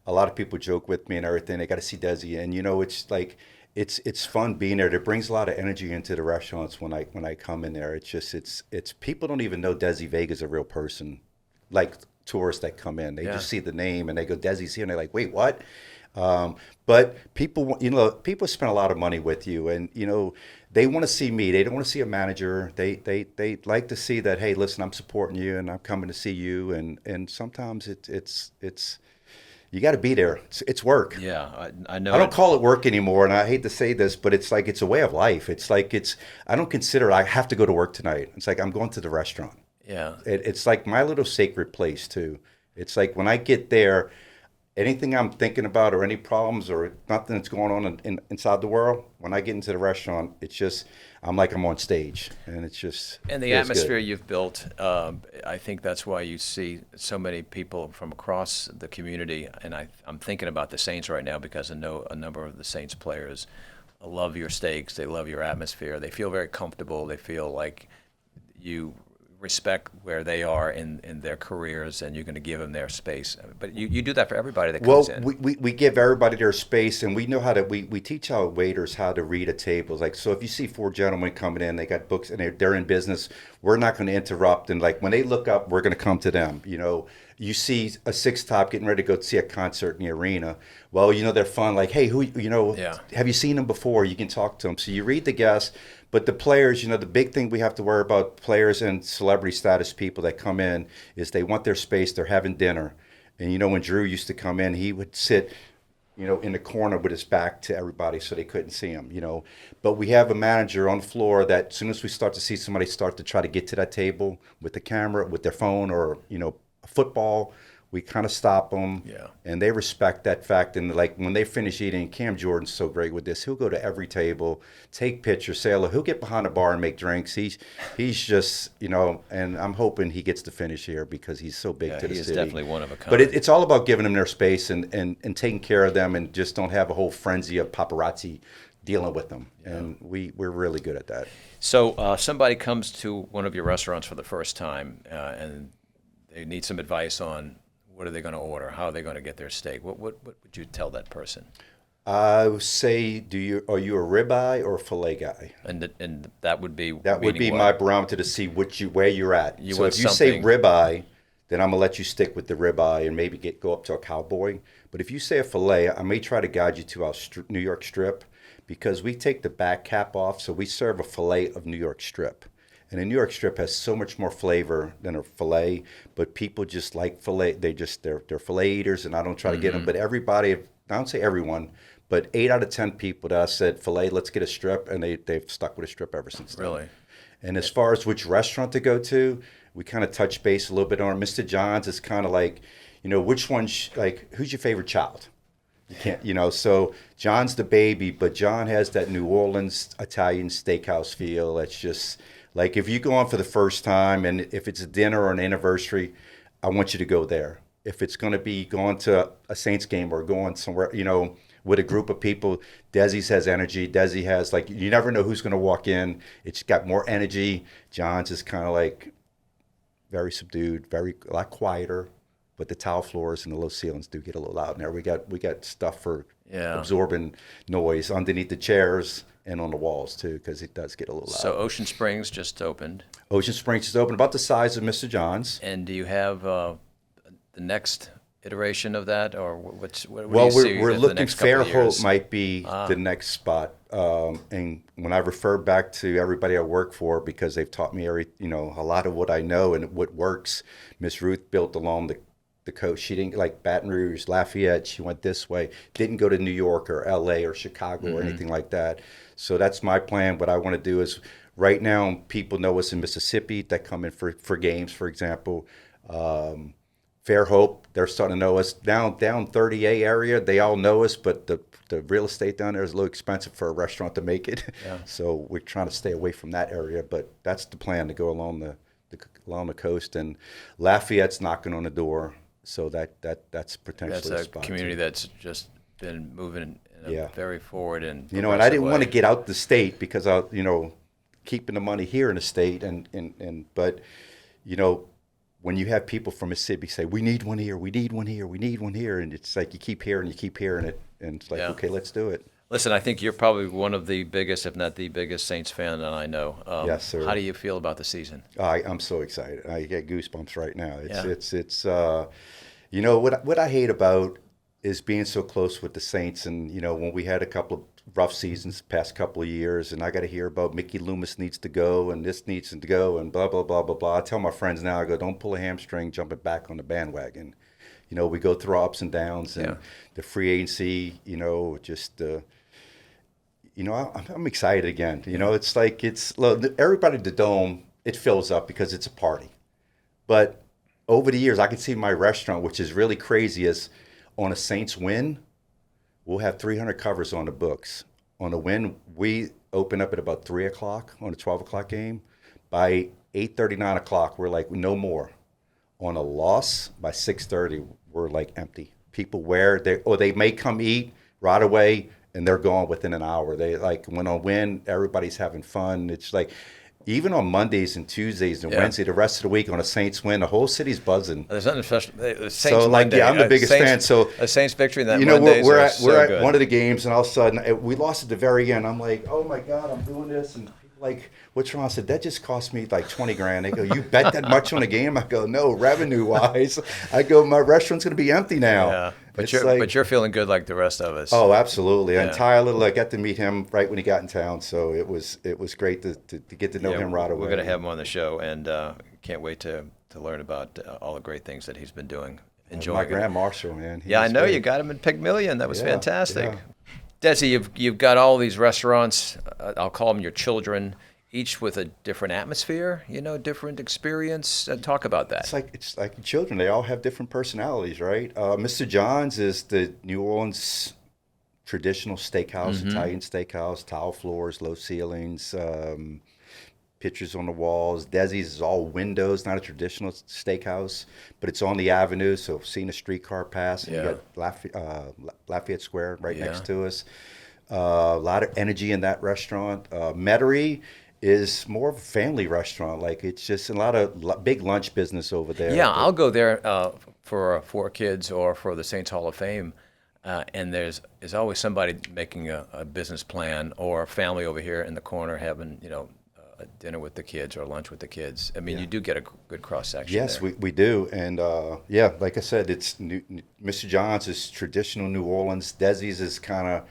a lot of people joke with me and everything. They got to see Desi, and you know, it's like. It's fun being there. It brings a lot of energy into the restaurants when I come in there. It's people don't even know Desi Vega is a real person, like tourists that come in. They just see the name and they go, Desi's here, and they're like, wait, what? But people, people spend a lot of money with you, and they want to see me. They don't want to see a manager. They like to see that, hey, listen, I'm supporting you, and I'm coming to see you, and sometimes it's you got to be there. It's work. Yeah, I know. I don't call it work anymore, and I hate to say this, but it's like it's a way of life. It's like I don't consider I have to go to work tonight. It's like I'm going to the restaurant. Yeah. It's like my little sacred place too. It's like when I get there, anything I'm thinking about or any problems or nothing that's going on inside the world, when I get into the restaurant, it's just I'm like I'm on stage, and it's just and the atmosphere you've built. I think that's why you see so many people from across the community. And I'm thinking about the Saints right now because I know a number of the Saints players love your steaks. They love your atmosphere. They feel very comfortable. They feel like you respect where they are in their careers, and you're going to give them their space. But you do that for everybody that comes in. We give everybody their space, and we know how to. We teach our waiters how to read a table. Like, so if you see 4 gentlemen coming in, they got books, and they're in business, we're not going to interrupt. And like when they look up, we're going to come to them. You see a 6-top getting ready to go see a concert in the arena. Well, they're fun. Like, hey, who, have you seen them before? You can talk to them. So you read the guests. But the players, the big thing we have to worry about, players and celebrity status people that come in, is they want their space. They're having dinner. And, when Drew used to come in, he would sit, in the corner with his back to everybody so they couldn't see him, But we have a manager on the floor that as soon as we start to see somebody start to try to get to that table with the camera, with their phone or, a football, we kind of stop them, and they respect that fact. And like when they finish eating, Cam Jordan's so great with this. He'll go to every table, take pictures, say hello. He'll get behind the bar and make drinks. He's just, and I'm hoping he gets to finish here because he's so big to the city. He is definitely one of a kind. But it's all about giving them their space and taking care of them, and just don't have a whole frenzy of paparazzi dealing with them. Yeah. And we're really good at that. So somebody comes to one of your restaurants for the first time, and they need some advice on what are they going to order? How are they going to get their steak? What would you tell that person? I would say, are you a ribeye or a filet guy? And that would be my barometer to see where you're at. So if you say ribeye, then I'm gonna let you stick with the ribeye and maybe go up to a cowboy. But if you say a filet, I may try to guide you to our New York strip, because we take the back cap off, so we serve a filet of New York strip. And a New York strip has so much more flavor than a filet, but people just like filet. They're filet eaters, and I don't try to get them. But everybody, I don't say everyone, but 8 out of 10 people that I said filet, let's get a strip, and they've stuck with a strip ever since then. Really? And as far as which restaurant to go to, we kind of touch base a little bit on it. Mr. John's is kind of like, which one, who's your favorite child? You can't, so John's the baby, but John has that New Orleans Italian steakhouse feel. It's just like if you go on for the first time, and if it's a dinner or an anniversary, I want you to go there. If it's going to be going to a Saints game or going somewhere, with a group of people, Desi's has energy. Desi has, you never know who's going to walk in. It's got more energy. John's is kind of like very subdued, a lot quieter. But the tile floors and the low ceilings do get a little loud in there. We got stuff for absorbing noise underneath the chairs and on the walls too, because it does get a little loud. So Ocean Springs just opened. Ocean Springs just opened, about the size of Mr. John's. And do you have the next iteration of that, or what do well, you see we're the looking. next couple of Fairhope years? might be the next spot. And when I refer back to everybody I work for, because they've taught me a lot of what I know and what works. Miss Ruth built along the coast. She didn't like Baton Rouge, Lafayette. She went this way. Didn't go to New York or L.A. or Chicago or anything like that. So that's my plan. What I want to do is, right now, people know us in Mississippi that come in for games, for example. Fairhope, they're starting to know us. Down 30A area, they all know us, but the real estate down there is a little expensive for a restaurant to make it. Yeah. So we're trying to stay away from that area, but that's the plan, to go along the coast. And Lafayette's knocking on the door. So that's potentially that's a spot community too. That's just been moving in a very forward and and I didn't want to get out the state because I keeping the money here in the state but when you have people from Mississippi say we need one here, we need one here, we need one here, and it's like you keep hearing it, and it's like okay, let's do it. Listen, I think you're probably one of the biggest, if not the biggest, Saints fan that I know. Yes, sir. How do you feel about the season? I'm so excited. I get goosebumps right now. It's what I hate about is being so close with the Saints. And, you know, when we had a couple of rough seasons the past couple of years, and I got to hear about Mickey Loomis needs to go and this needs to go and blah, blah, blah, blah, blah. I tell my friends now, I go, don't pull a hamstring jumping back on the bandwagon. You know, we go through our ups and downs, and the free agency, you know, just, you know, I'm excited again. You know, it's like, look, everybody at the Dome, it fills up because it's a party. But over the years, I can see my restaurant, which is really crazy, is on a Saints win, we'll have 300 covers on the books. On a win, we open up at about 3 o'clock on a 12 o'clock game. By 8:30, 9 o'clock, we're like, no more. On a loss, by 6:30, we're like empty. People they may come eat right away, and they're gone within an hour. They like, when on win, everybody's having fun. It's like, even on Mondays and Tuesdays and Wednesday, the rest of the week on a Saints win, the whole city's buzzing. There's nothing special. Saints so, like, Monday, I'm the biggest fan. So a Saints victory in that, you know, Mondays we're are at one of the games, and all of a sudden we lost at the very end. I'm like, oh my God, I'm doing this, and people like, what's wrong? I said, that just cost me like 20 grand. They go, you bet that much on a game? I go, no, revenue wise. I go, my restaurant's going to be empty now. Yeah. But you're feeling good like the rest of us. Oh, absolutely. Yeah. And Tyler, I got to meet him right when he got in town, so it was great to get to know him right away. We're going to have him on the show, and can't wait to learn about all the great things that he's been doing. Enjoying my Grand Marshal, man. I know great. You got him in Pygmalion. That was fantastic. Yeah. Desi, you've got all these restaurants. I'll call them your children, each with a different atmosphere, you know, different experience. Talk about that. It's like children. They all have different personalities, right? Mr. John's is the New Orleans traditional steakhouse, Italian steakhouse, tile floors, low ceilings, pictures on the walls. Desi's is all windows, not a traditional steakhouse, but it's on the avenue, so seeing a streetcar pass, and you got Lafayette Square right next to us. A lot of energy in that restaurant. Metairie is more of a family restaurant. Like, it's just a lot of big lunch business over there. Yeah, I'll go there for 4 kids or for the Saints Hall of Fame, and there's always somebody making a business plan, or a family over here in the corner having, you know, a dinner with the kids or lunch with the kids. I mean, you do get a good cross-section. Yes, there. we do. And, like I said, it's Mr. John's is traditional New Orleans. Desi's is kind of,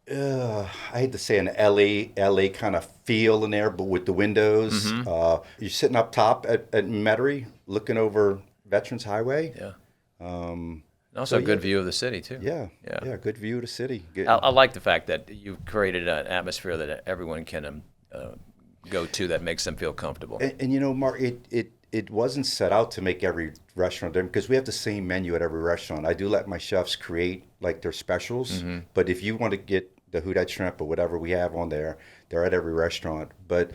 I hate to say an LA kind of feel in there, but with the windows. You're sitting up top at Metairie, looking over Veterans Highway. Also a good view of the city, too. Yeah, good view of the city. I like the fact that you've created an atmosphere that everyone can go to that makes them feel comfortable. And you know, Mark, it wasn't set out to make every restaurant different, because we have the same menu at every restaurant. I do let my chefs create like their specials, but if you want to get the Houdat shrimp or whatever we have on there, they're at every restaurant. But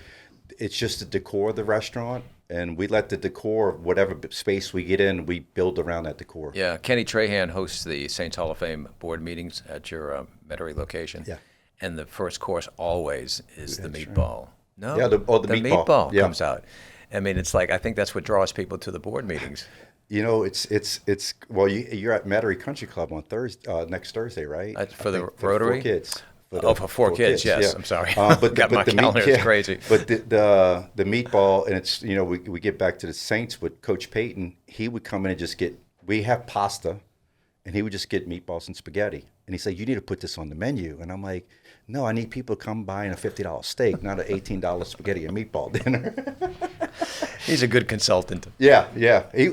it's just the decor of the restaurant, and we let the decor, whatever space we get in, we build around that decor. Yeah, Kenny Trahan hosts the Saints Hall of Fame board meetings at your Metairie location. Yeah. And the first course always is the meatball. No, the meatball comes out. I mean, it's like, I think that's what draws people to the board meetings. You know, it's well, you're at Metairie Country Club on next Thursday, right? For the Rotary? 4 kids. For 4 kids, yes. Yeah. I'm sorry. But got my calendar. It's crazy. But the meatball, and it's, you know, we get back to the Saints with Coach Payton. He would come in and we have pasta, and he would just get meatballs and spaghetti. And he said, you need to put this on the menu. And I'm like, no, I need people to come buying a $50 steak, not an $18 spaghetti and meatball dinner. He's a good consultant. Yeah.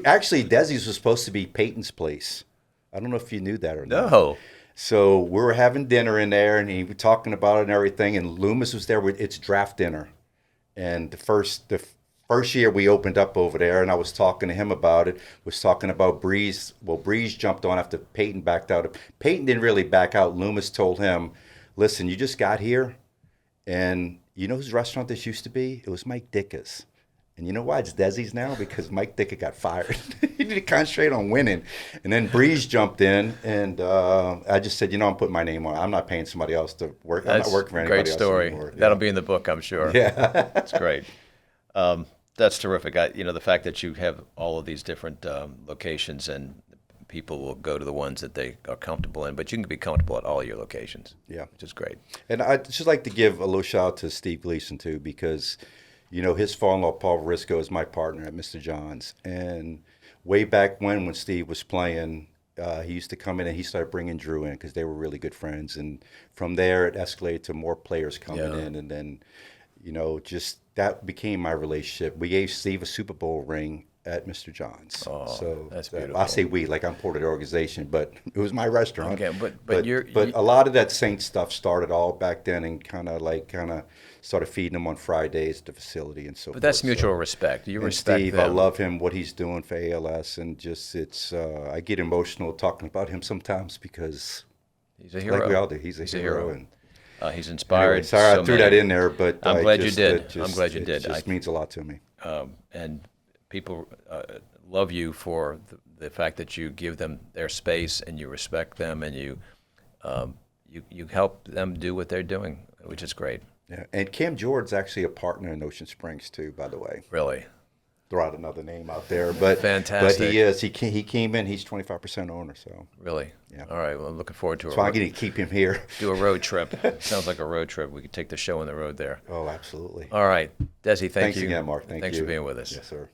Actually, Desi's was supposed to be Peyton's place. I don't know if you knew that or not. No. So we were having dinner in there, and he was talking about it and everything, and Loomis was there with its draft dinner. And the first year we opened up over there, and I was talking to him about it, was talking about Breeze. Well, Breeze jumped on after Peyton backed out. Peyton didn't really back out. Loomis told him, listen, you just got here, and you know whose restaurant this used to be? It was Mike Dicka's. And you know why it's Desi's now? Because Mike Ditka got fired. He needed to concentrate on winning. And then Breeze jumped in, and I just said, you know, I'm putting my name on it. I'm not paying somebody else to work. I'm not working for anybody else anymore. Great story. That'll be in the book, I'm sure. Yeah. That's great. That's terrific. You know, the fact that you have all of these different locations, and people will go to the ones that they are comfortable in, but you can be comfortable at all your locations. Yeah. Which is great. And I'd just like to give a little shout out to Steve Gleason, too, because, you know, his father-in-law, Paul Risco, is my partner at Mr. John's. And way back when Steve was playing, he used to come in and he started bringing Drew in because they were really good friends. And from there, it escalated to more players coming in. And then, just that became my relationship. We gave Steve a Super Bowl ring at Mr. John's. Oh, so that's beautiful. I say we, like I'm part of the organization, but it was my restaurant. Okay, but a lot of that Saints stuff started all back then, and kind of started feeding them on Fridays at the facility and so forth. But that's mutual respect. You and respect Steve, them. I love him, what he's doing for ALS, and just I get emotional talking about him sometimes because he's a hero. Like we all do, he's a hero. And he's inspired. Anyway, sorry, I threw that in there, but I'm glad you did. I'm glad you did. It just means a lot to me. And people love you for the fact that you give them their space and you respect them and you help them do what they're doing, which is great. Yeah, and Cam Jordan's actually a partner in Ocean Springs too, by the way. Really? Throw out another name out there, but fantastic. But he is. He came in. He's 25% owner. So really, yeah. All right. Well, I'm looking forward to it. So I get to keep him here. Do a road trip. Sounds like a road trip. We could take the show on the road there. Oh, absolutely. All right, Desi. Thanks you again, Mark. Thanks for being with us. Yes, sir.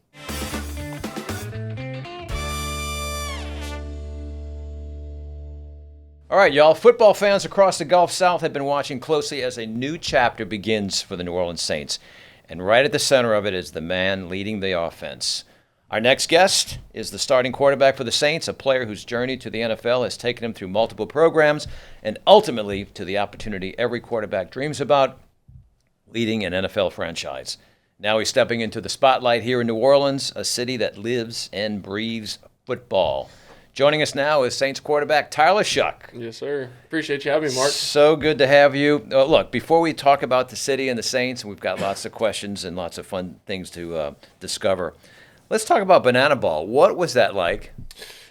All right, y'all. Football fans across the Gulf South have been watching closely as a new chapter begins for the New Orleans Saints. And right at the center of it is the man leading the offense. Our next guest is the starting quarterback for the Saints, a player whose journey to the NFL has taken him through multiple programs and ultimately to the opportunity every quarterback dreams about, leading an NFL franchise. Now he's stepping into the spotlight here in New Orleans, a city that lives and breathes football. Joining us now is Saints quarterback Tyler Shough. Yes, sir. Appreciate you having me, Mark. So good to have you. Look, before we talk about the city and the Saints, we've got lots of questions and lots of fun things to discover. Let's talk about Banana Ball. What was that like?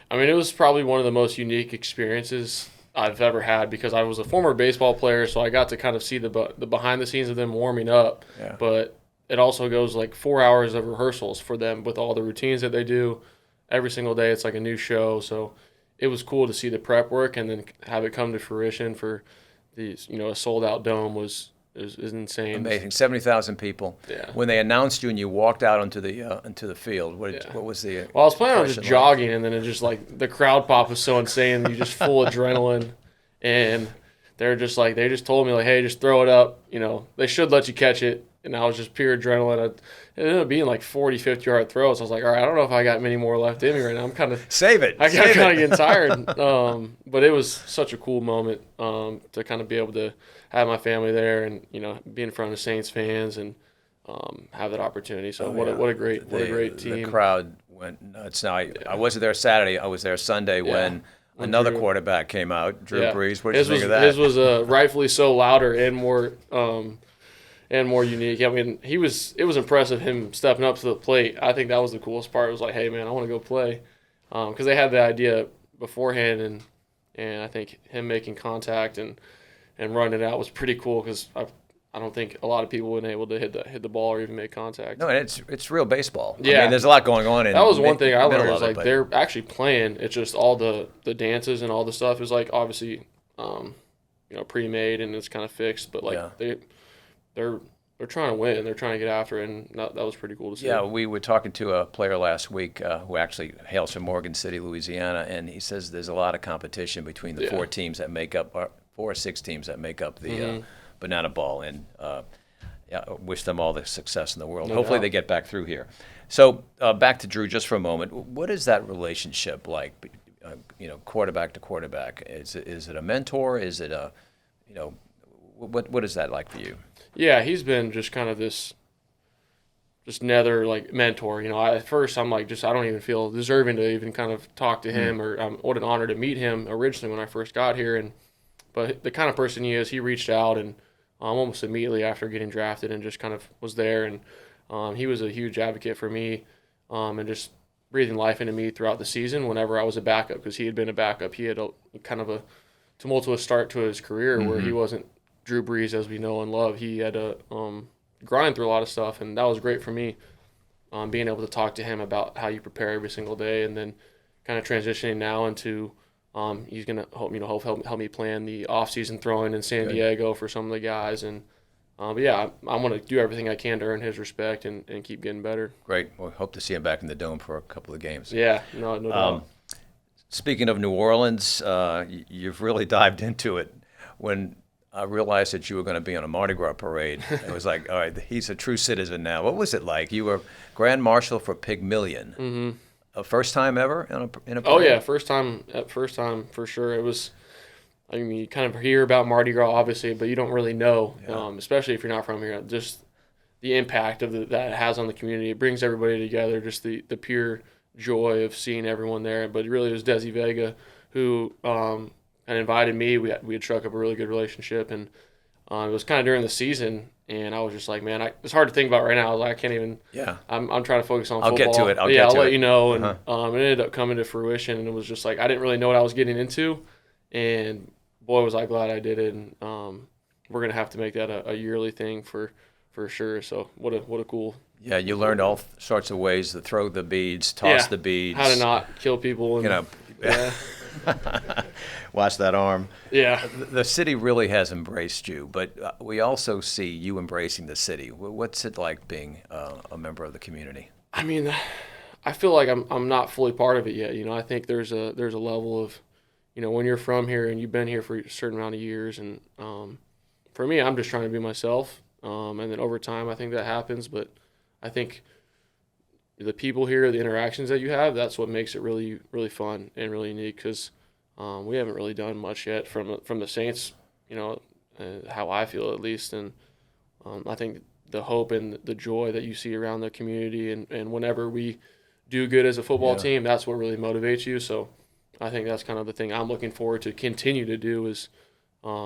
I mean, it was probably one of the most unique experiences I've ever had because I was a former baseball player, so I got to kind of see the behind the scenes of them warming up. Yeah. But it also goes like 4 hours of rehearsals for them with all the routines that they do. Every single day it's like a new show, so it was cool to see the prep work and then have it come to fruition for these, a sold-out dome was insane. Amazing, 70,000 people. Yeah. When they announced you and you walked out onto the field, what was the? Well, I was planning on just impression jogging, and then it just like the crowd pop was so insane, you just full adrenaline, and they just told me like, hey, just throw it up. They should let you catch it. And I was just pure adrenaline. It ended up being like 40, 50-yard throws. I was like, all right, I don't know if I got many more left in me right now. I'm kind of save it. I'm kind of getting tired. But it was such a cool moment to kind of be able to have my family there and be in front of Saints fans and have that opportunity. So what a great team. The crowd went nuts. Now I wasn't there Saturday. I was there Sunday when another quarterback came out, Drew Brees. What did you think of that? His was rightfully so louder and more unique. I mean, it was impressive him stepping up to the plate. I think that was the coolest part. It was like, hey, man, I want to go play. Because they had the idea beforehand, and I think him making contact and running it out was pretty cool because I don't think a lot of people would have been able to hit the ball or even make contact. No, and it's real baseball. Yeah. I mean, there's a lot going on. That was one thing I learned. Is like but they're actually playing. It's just all the dances and all the stuff is like obviously, pre-made and it's kind of fixed. But like they're trying to win. They're trying to get after it, and that was pretty cool to see. Yeah, we were talking to a player last week who actually hails from Morgan City, Louisiana, and he says there's a lot of competition between the 4 teams that make up, 4 or 6 teams that make up the Banana Ball, and wish them all the success in the world. Hopefully they get back through here. So back to Drew just for a moment. What is that relationship like, quarterback to quarterback? Is it a mentor? Is it a, what is that like for you? Yeah, he's been just kind of this nether like mentor. At first I'm like I don't even feel deserving to even kind of talk to him, or what an honor to meet him originally when I first got here. But the kind of person he is, he reached out and almost immediately after getting drafted and just kind of was there, and he was a huge advocate for me and just breathing life into me throughout the season whenever I was a backup, because he had been a backup. He had kind of a tumultuous start to his career where he wasn't Drew Brees as we know and love. He had to grind through a lot of stuff, and that was great for me, being able to talk to him about how you prepare every single day, and then kind of transitioning now into he's going to help me plan the off-season throwing in San Diego for some of the guys. And but yeah, I want to do everything I can to earn his respect and keep getting better. Great. Well, hope to see him back in the Dome for a couple of games. Yeah, no doubt. Speaking of New Orleans, you've really dived into it. When I realized that you were going to be on a Mardi Gras parade, it was like, all right, he's a true citizen now. What was it like? You were Grand Marshal for Pygmalion. Mm-hmm. First time ever in a parade? Oh yeah, first time for sure. It was. I mean, you kind of hear about Mardi Gras, obviously, but you don't really know, especially if you're not from here. Just the impact that it has on the community. It brings everybody together. Just the pure joy of seeing everyone there. But really, it was Desi Vega who kind of invited me. We had struck up a really good relationship, and it was kind of during the season. And I was just like, man, it's hard to think about right now. I was like, I can't even. Yeah. I'm trying to focus on football. I'll get to it. I'll let you know. And it ended up coming to fruition, and it was just like I didn't really know what I was getting into, and boy, was I glad I did it. And we're gonna have to make that a yearly thing for sure. So what a cool. Yeah, you learned all sorts of ways to throw the beads, toss the beads, how to not kill people, and watch that arm. Yeah, the city really has embraced you, but we also see you embracing the city. What's it like being a member of the community? I mean, I feel like I'm not fully part of it yet. I think there's a level of, when you're from here and you've been here for a certain amount of years, and for me, I'm just trying to be myself, and then over time, I think that happens. But I think the people here, the interactions that you have, that's what makes it really, really fun and really unique. Because we haven't really done much yet from the Saints, how I feel at least, and I think the hope and the joy that you see around the community, and whenever we do good as a football team, that's what really motivates you. So I think that's kind of the thing I'm looking forward to continue to do is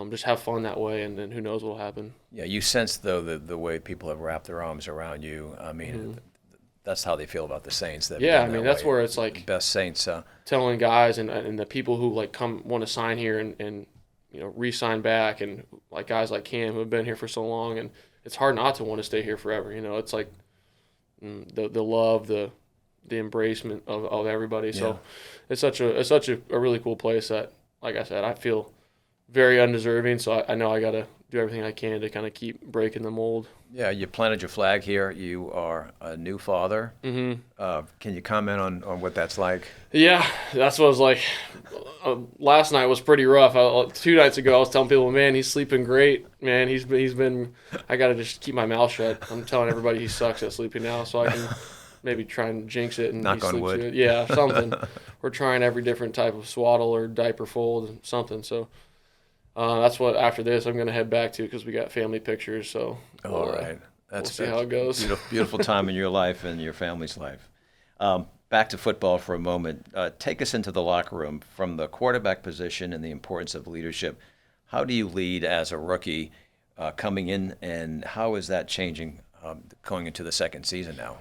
just have fun that way, and then who knows what will happen. Yeah, you sense, though, the way people have wrapped their arms around you. I mean, that's how they feel about the Saints. That's where it's like best Saints. Telling guys and the people who like come want to sign here and re-sign back, and like guys like Cam who have been here for so long, and it's hard not to want to stay here forever. It's like the love, the embracement of everybody. So it's such a really cool place that, like I said, I feel very undeserving. So I know I got to do everything I can to kind of keep breaking the mold. Yeah, you planted your flag here. You are a new father. Mm-hmm. Can you comment on what that's like? Yeah, that's what I was like. Last night was pretty rough. 2 nights ago, I was telling people, man, he's sleeping great. Man, he's been. I got to just keep my mouth shut. I'm telling everybody he sucks at sleeping now, so I can maybe try and jinx it and knock on wood. Good. Yeah, something. We're trying every different type of swaddle or diaper fold, something. So. That's what after this I'm going to head back to, because we got family pictures. So all right, we'll see how it goes. Beautiful time in your life and your family's life. Back to football for a moment. Take us into the locker room from the quarterback position and the importance of leadership. How do you lead as a rookie coming in, and how is that changing going into the second season now?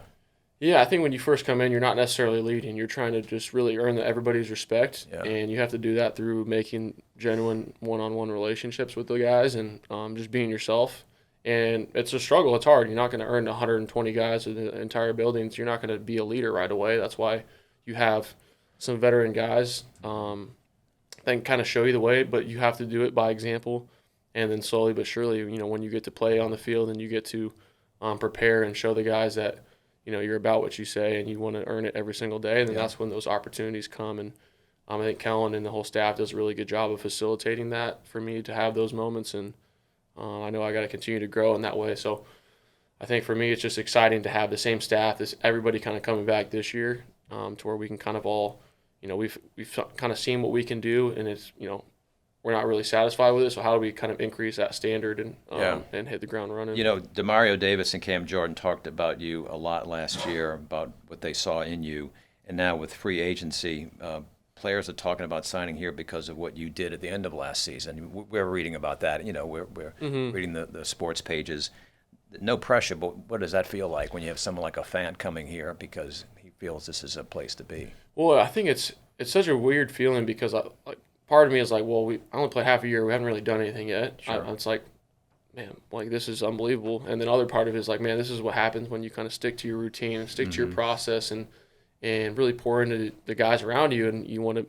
Yeah, I think when you first come in, you're not necessarily leading. You're trying to just really earn everybody's respect, and you have to do that through making genuine one-on-one relationships with the guys and just being yourself. And it's a struggle. It's hard. You're not going to earn 120 guys in the entire building, so you're not going to be a leader right away. That's why you have some veteran guys that can kind of show you the way, but you have to do it by example. And then slowly but surely, when you get to play on the field and you get to prepare and show the guys that, you're about what you say and you want to earn it every single day, and then that's when those opportunities come. And I think Kellen and the whole staff does a really good job of facilitating that for me to have those moments. And I know I got to continue to grow in that way. So I think for me, it's just exciting to have the same staff, everybody kind of coming back this year to where we can kind of all, we've kind of seen what we can do, and it's, we're not really satisfied with it. So how do we kind of increase that standard and hit the ground running? Demario Davis and Cam Jordan talked about you a lot last year, about what they saw in you. And now with free agency, players are talking about signing here because of what you did at the end of last season. We're reading about that. We're reading the sports pages. No pressure, but what does that feel like when you have someone like a fan coming here because he feels this is a place to be? Well, I think it's such a weird feeling because part of me is like, well, I only played half a year. We haven't really done anything yet. Sure. It's like, man, this is unbelievable. And then other part of it is like, man, this is what happens when you kind of stick to your routine and stick to your process and really pour into the guys around you, and you want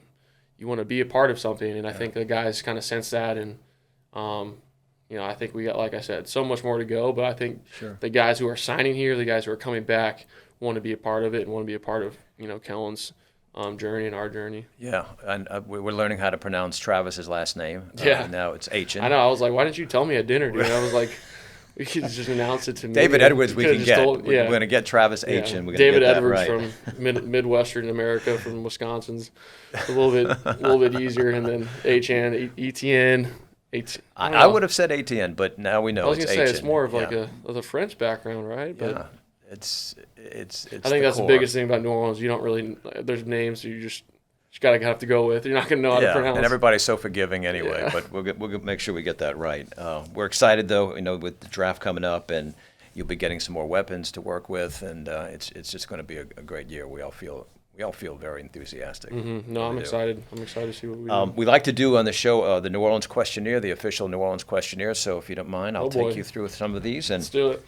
to be a part of something. And I think the guys kind of sense that. And, I think we got, like I said, so much more to go. But I think the guys who are signing here, the guys who are coming back want to be a part of it and want to be a part of, Kellen's journey and our journey. Yeah, and we're learning how to pronounce Travis's last name. Yeah. Now it's H. I know. I was like, why didn't you tell me at dinner, dude? I was like, we could just announce it to me. David Edwards we can get. We're Yeah. going to get Travis H. Yeah. and we're going David to get that Edwards right. from Midwestern America, from Wisconsin's a little bit easier, and then HN, ETN. I would have said ATN, but now we know I was it's gonna say H. it's more of like a French background, right? But Yeah, it's. I think that's the biggest thing about New Orleans. You don't really there's names you just gotta have to go with. You're not gonna know how to pronounce. And everybody's so forgiving anyway. Yeah. But we'll make sure we get that right. We're excited though, with the draft coming up, and you'll be getting some more weapons to work with, and it's just going to be a great year. We all feel very enthusiastic. Mm-hmm. No, I'm excited. I'm excited to see what we do. We like to do on the show the New Orleans Questionnaire, the official New Orleans Questionnaire. So if you don't mind, I'll take you through some of these. And Let's do it.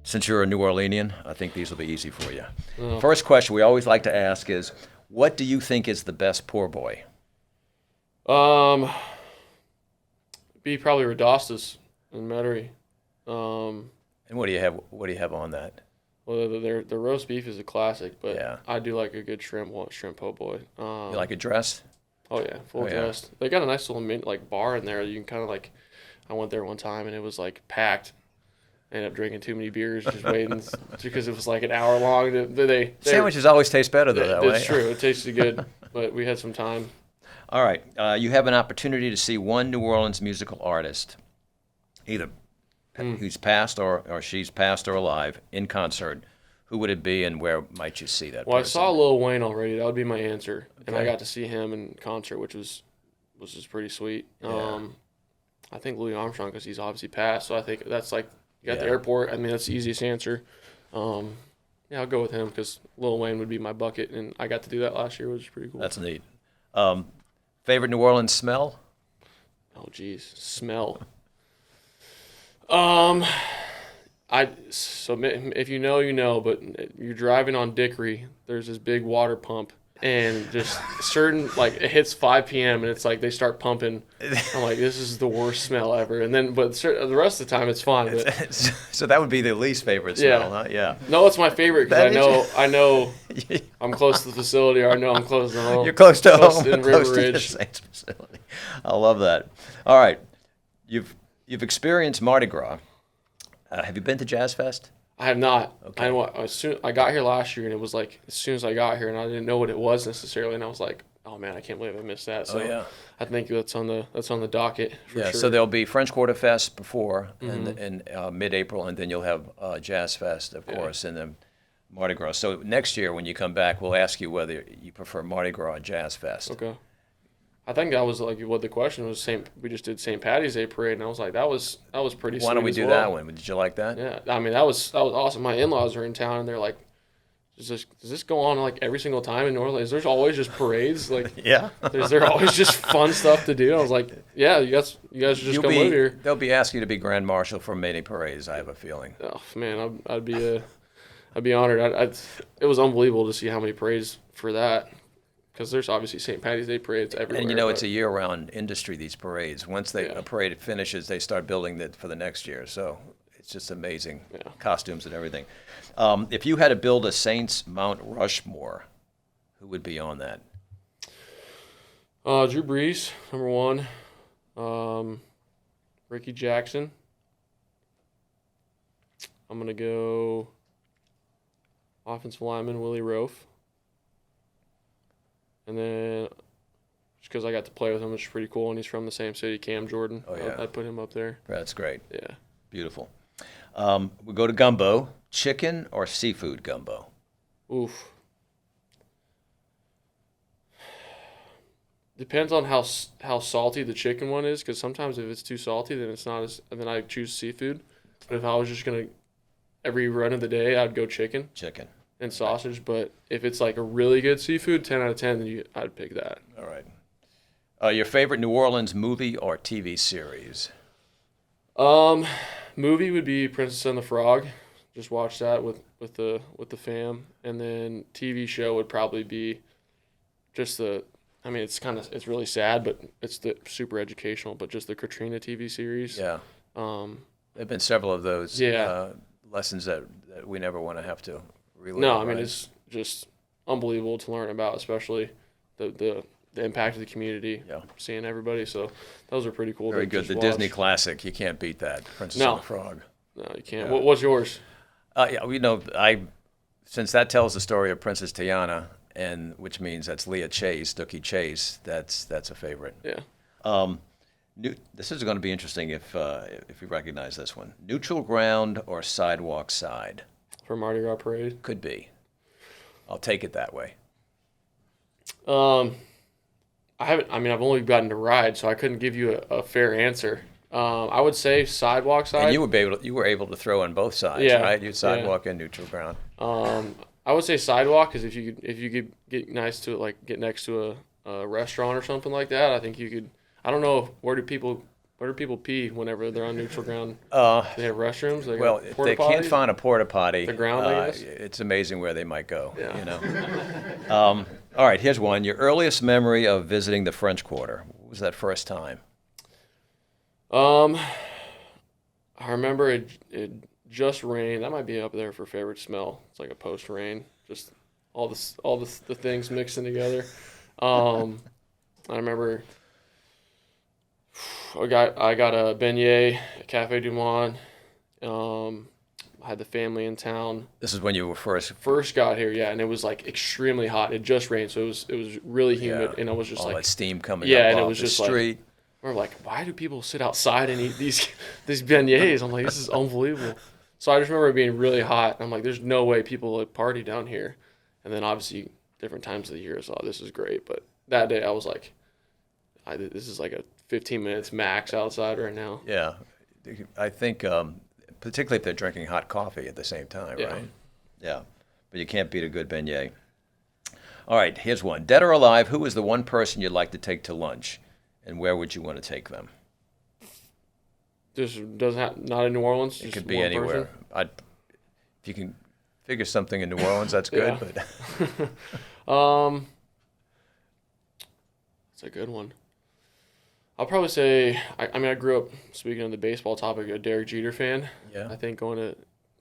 since you're a New Orleanian, I think these will be easy for you. First question we always like to ask is, what do you think is the best poor boy? Be probably Radastas and Metairie. And what do you have on that? Well, the roast beef is a classic, but Yeah. I do like a good shrimp po' boy. You like it dressed? Oh yeah, full dressed. They got a nice little bar in there. You can kind of I went there one time and it was packed. Ended up drinking too many beers, just waiting because it was an hour long. Sandwiches always taste better though that way. It's true. It tasted good, but we had some time. All right, you have an opportunity to see one New Orleans musical artist, either who's passed or she's passed or alive, in concert. Who would it be, and where might you see that Well, person? I saw Lil Wayne already. That would be my answer, and I Okay. got to see him in concert, which was just pretty sweet. Yeah. I think Louis Armstrong, because he's obviously passed, so I think that's you got the Yeah. airport. I mean, that's the easiest answer. Yeah, I'll go with him because Lil Wayne would be my bucket, and I got to do that last year, which is pretty cool. That's neat. Favorite New Orleans smell? Oh, geez, smell. So if you know, you know, but you're driving on Dickory, there's this big water pump, and just certain, it hits 5 p.m. and it's they start pumping. I'm like, this is the worst smell ever. And then, but the rest of the time it's fine. But, So that would be the least favorite smell, huh? Yeah. no, it's my favorite because I know I'm close to the facility, or I know I'm close to home. You're close to home. in close River to the Ridge. Saints facility. I love that. All right, you've experienced Mardi Gras. Have you been to Jazz Fest? I have not. Okay. I got here last year, and it was as soon as I got here, and I didn't know what it was necessarily, and I was like, oh man, I can't believe I missed that. So yeah. I think that's on the docket for Yeah. sure. So there'll be French Quarter Fest before Mm-hmm. in mid-April, and then you'll have Jazz Fest, of course, and then Mardi Gras. So next year when you come back, we'll ask you whether you prefer Mardi Gras or Jazz Fest. Okay. I think that was what the question was. We just did St. Patty's Day parade, and I was like, that was pretty. Why don't we sweet do as that well. one? Did you like that? Yeah, I mean that was awesome. My in-laws are in town, and they're like, does this go on every single time in New Orleans? There's always just parades, Yeah. Is there always just fun stuff to do? I was like, yeah, you guys should just come live here. They'll be asking you to be Grand Marshal for many parades, I have a feeling. Oh man, I'd be honored. It was unbelievable to see how many parades for that, because there's obviously St. Patty's Day parades everywhere. And it's a year-round industry, these parades. Once a parade finishes, they start building it for the next year. So it's just amazing, costumes and everything. If you had to build a Saints Mount Rushmore, who would be on that? Drew Brees, number one. Ricky Jackson. I'm gonna go offensive lineman Willie Roaf. And then, just because I got to play with him, which is pretty cool, and he's from the same city, Cam Jordan. Oh, yeah. I'd put him up there. That's great. Yeah. Beautiful. We go to gumbo. Chicken or seafood gumbo? Oof. Depends on how salty the chicken one is, because sometimes if it's too salty, then it's not then I choose seafood. But if I was just gonna every run of the day, I'd go chicken Chicken. and sausage. But if it's a really good seafood, 10 out of 10, then I'd pick that. All right. Your favorite New Orleans movie or TV series? Movie would be Princess and the Frog. Just watch that with the fam, and then TV show would probably be just it's really sad, but it's super educational. But just the Katrina TV series. Yeah. There've been several of those. Yeah. lessons that we never want to have to relive. No, I mean, right? it's just unbelievable to learn about, especially the impact of the community, Yeah. seeing everybody. So those are pretty cool. Very to good. just The watch. Disney classic, you can't beat that. Princess No. and the Frog. No, you can't. Yeah. What's yours? Yeah, since that tells the story of Princess Tiana, and which means that's Leah Chase, Dookie Chase. That's a favorite. Yeah. This is going to be interesting if you recognize this one. Neutral ground or sidewalk side? For Mardi Gras parade. Could be. I'll take it that way. I've only gotten to ride, so I couldn't give you a fair answer. I would say sidewalk side. And you were able to throw on both sides, Yeah, right? You had sidewalk and neutral ground. I would say sidewalk because if you could get nice to it, like get next to a restaurant or something like that, I think you could. I don't know where do people pee whenever they're on neutral ground? They have restrooms. They Well, got if porta they can't potties? find a porta potty, The ground, I guess? it's amazing where they might go. Yeah. You know. All right, here's one. Your earliest memory of visiting the French Quarter. What was that first time? I remember it just rained. That might be up there for favorite smell. It's like a post rain, just all the things mixing together. I remember I got a beignet at Cafe Du Monde. I had the family in town. This is when you were First got here, yeah, and it was like extremely hot. It just rained, so it was really humid, and I was just all like that steam coming yeah, up and it off was the just street. We're like, why do people sit outside and eat these beignets? I'm like, this is unbelievable. So I just remember it being really hot. And I'm like, there's no way people would party down here. And then obviously different times of the year, so this is great. But that day I was like, this is like a 15 minutes max outside right now. Yeah, I think particularly if they're drinking hot coffee at the same time, Yeah. right? Yeah, but you can't beat a good beignet. All right, here's one. Dead or alive, who is the one person you'd like to take to lunch, and where would you want to take them? Just doesn't have, not in New Orleans. It just could be one anywhere. person? If you can figure something in New Orleans, that's good. Yeah. But That's a good one. I'll probably say, I grew up, speaking of the baseball topic, a Derek Jeter fan. Yeah. I think going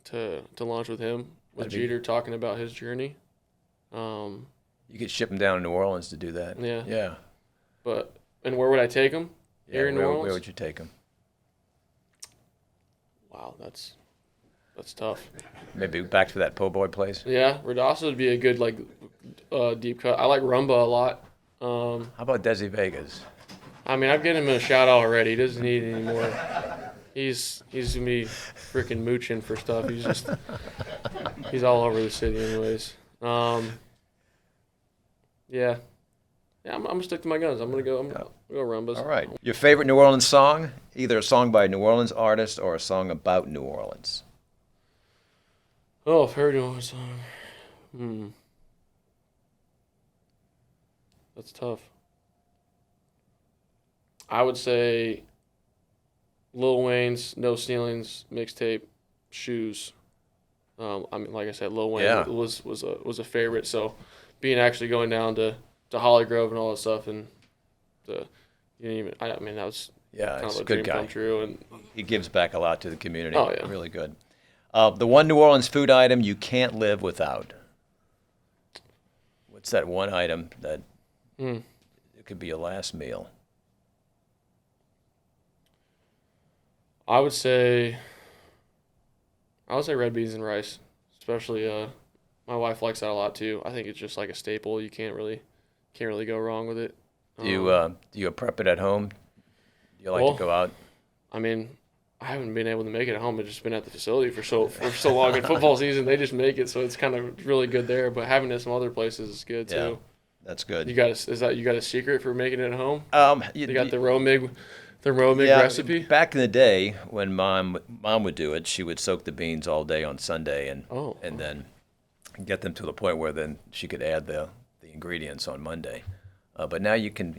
to lunch with him, with That'd be- Jeter talking about his journey. you could ship them down to New Orleans to do that. Yeah. Yeah. And where would I take him? Yeah, Here in New where Orleans? would you take them? Wow, that's tough. Maybe back to that po' boy place. Yeah, Radassa would be a good deep cut. I like Rumba a lot. How about Desi Vega's? I've given him a shout out already. He doesn't need any more. He's gonna be freaking mooching for stuff. He's all over the city anyways. Yeah. Yeah, I'm gonna stick to my guns. I'm gonna go Rumbas. All right. Your favorite New Orleans song? Either a song by a New Orleans artist or a song about New Orleans. Oh, favorite New Orleans song. That's tough. I would say Lil Wayne's No Ceilings mixtape, Shoes. Like I said, Lil Wayne Yeah. was a favorite. So, actually going down to Holly Grove and all that stuff, and that was kind It's of a a good dream guy. come true. And He gives back a lot to the community. Oh, yeah. Really good. The one New Orleans food item you can't live without. What's that one item that it could be your last meal? I would say red beans and rice, especially. My wife likes that a lot too. I think it's just like a staple. You can't really go wrong with it. Do you prep it at home? Do you like to go out? I haven't been able to make it at home. I've just been at the facility for so long. In football season, they just make it, so it's kind of really good there. But having it at some other places is good too. Yeah, that's good. You got a secret for making it at home? You You got the Romig recipe? Back in the day when mom would do it, she would soak the beans all day on Sunday and then get them to the point where then she could add the ingredients on Monday. But now you can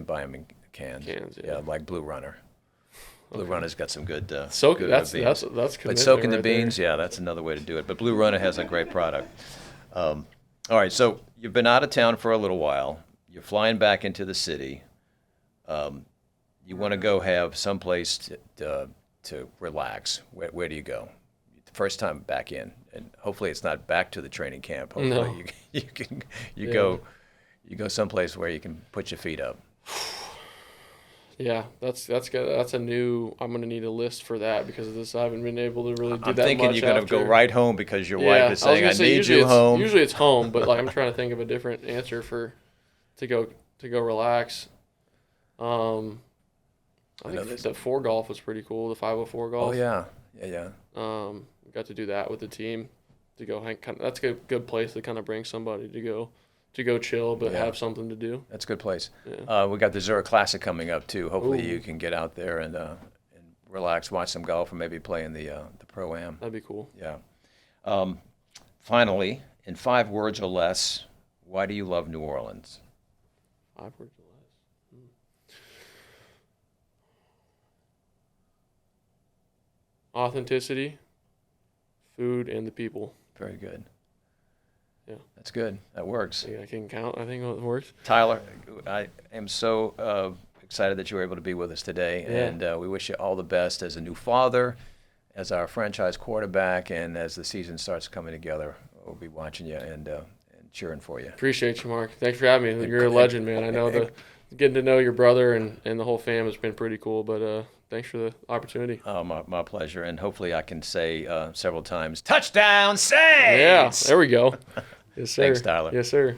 buy them in cans. Yeah. Like Blue Runner. Blue Runner's got some good good That's beans. commitment But soaking the right there. beans, yeah, that's another way to do it. But Blue Runner has a great product. All right, so you've been out of town for a little while. You're flying back into the city. You want to go have someplace to relax. Where do you go? first time back in, and hopefully it's not back to the training camp. Hopefully No. you go someplace where you can put your feet up. Yeah, that's good. That's a new. I'm gonna need a list for that because of this. I haven't been able to really do I'm that thinking much. you're gonna after. go right home because your Yeah, wife is I was saying, gonna "I say, need usually you it's- home." Usually it's home, but like I'm trying to think of a different answer to go relax. I think the 4 golf was pretty cool. The 504 golf. Oh yeah. Got to do that with the team to go hang. That's a good place to kind of bring somebody to go chill, but have something to do. That's a good place. Yeah. We got the Zurich Classic coming up too. Hopefully Ooh. you can get out there and relax, watch some golf, or maybe play in the Pro-Am. That'd be cool. Yeah. Finally, in 5 words or less, why do you love New Orleans? 5 words or less. Authenticity, food, and the people. Very good. Yeah. That's good. That works. I can count. I think it works. Tyler, I am so excited that you were able to be with us today, Yeah. and we wish you all the best as a new father, as our franchise quarterback, and as the season starts coming together. We'll be watching you and cheering for you. Appreciate you, Mark. Thanks for having me. You're a legend, man. I know getting to know your brother and the whole fam has been pretty cool, but thanks for the opportunity. Oh, my pleasure, and hopefully I can say several times, touchdown, Saints! Yeah, there we go. Yes, sir. Thanks, Tyler. Yes, sir.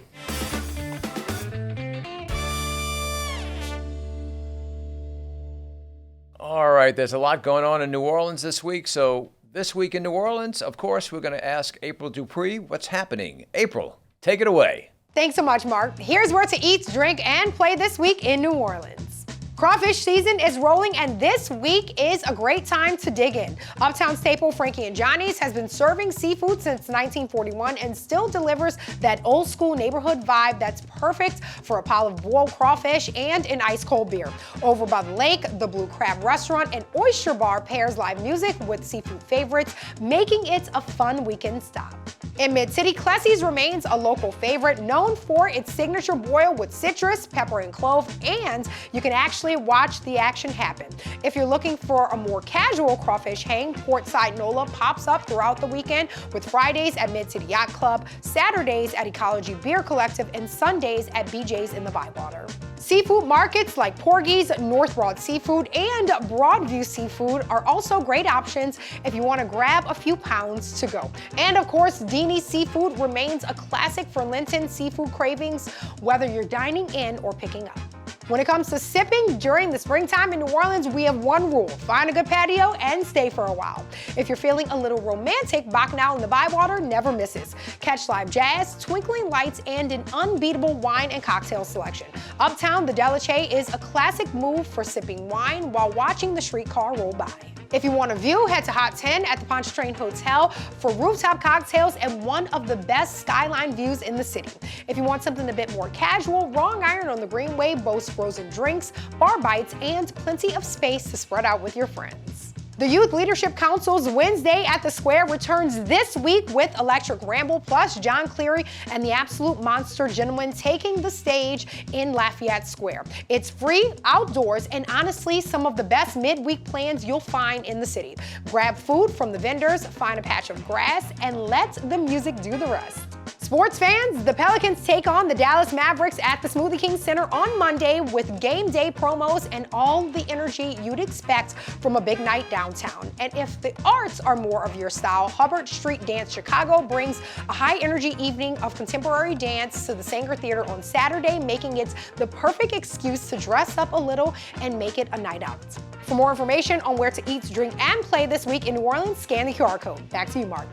All right, there's a lot going on in New Orleans this week. So this week in New Orleans, of course, we're going to ask April Dupre what's happening. April, take it away. Thanks so much, Mark. Here's where to eat, drink, and play this week in New Orleans. Crawfish season is rolling, and this week is a great time to dig in. Uptown staple Frankie and Johnny's has been serving seafood since 1941 and still delivers that old school neighborhood vibe that's perfect for a pile of boiled crawfish and an ice cold beer. Over by the lake, the Blue Crab Restaurant and Oyster Bar pairs live music with seafood favorites, making it a fun weekend stop. In Mid-City, Clessy's remains a local favorite, known for its signature boil with citrus, pepper, and clove, and you can actually watch the action happen. If you're looking for a more casual crawfish hang, Portside NOLA pops up throughout the weekend with Fridays at Mid-City Yacht Club, Saturdays at Ecology Beer Collective, and Sundays at BJ's in the Bywater. Seafood markets like Porgy's, North Broad Seafood, and Broadview Seafood are also great options if you want to grab a few pounds to go. And of course, Deanie's Seafood remains a classic for Lenten seafood cravings, whether you're dining in or picking up. When it comes to sipping during the springtime in New Orleans, we have one rule: find a good patio and stay for a while. If you're feeling a little romantic, Bacchanal in the Bywater never misses. Catch live jazz, twinkling lights, and an unbeatable wine and cocktail selection. Uptown, the Delache is a classic move for sipping wine while watching the streetcar roll by. If you want a view, head to Hot 10 at the Pontchartrain Hotel for rooftop cocktails and one of the best skyline views in the city. If you want something a bit more casual, Wrong Iron on the Greenway boasts frozen drinks, bar bites, and plenty of space to spread out with your friends. The Youth Leadership Council's Wednesday at the Square returns this week with Electric Ramble plus John Cleary and the Absolute Monster Gentlemen taking the stage in Lafayette Square. It's free, outdoors, and honestly some of the best midweek plans you'll find in the city. Grab food from the vendors, find a patch of grass, and let the music do the rest. Sports fans, the Pelicans take on the Dallas Mavericks at the Smoothie King Center on Monday with game day promos and all the energy you'd expect from a big night downtown. And if the arts are more of your style, Hubbard Street Dance Chicago brings a high-energy evening of contemporary dance to the Sanger Theater on Saturday, making it the perfect excuse to dress up a little and make it a night out. For more information on where to eat, drink, and play this week in New Orleans, scan the QR code. Back to you, Mark.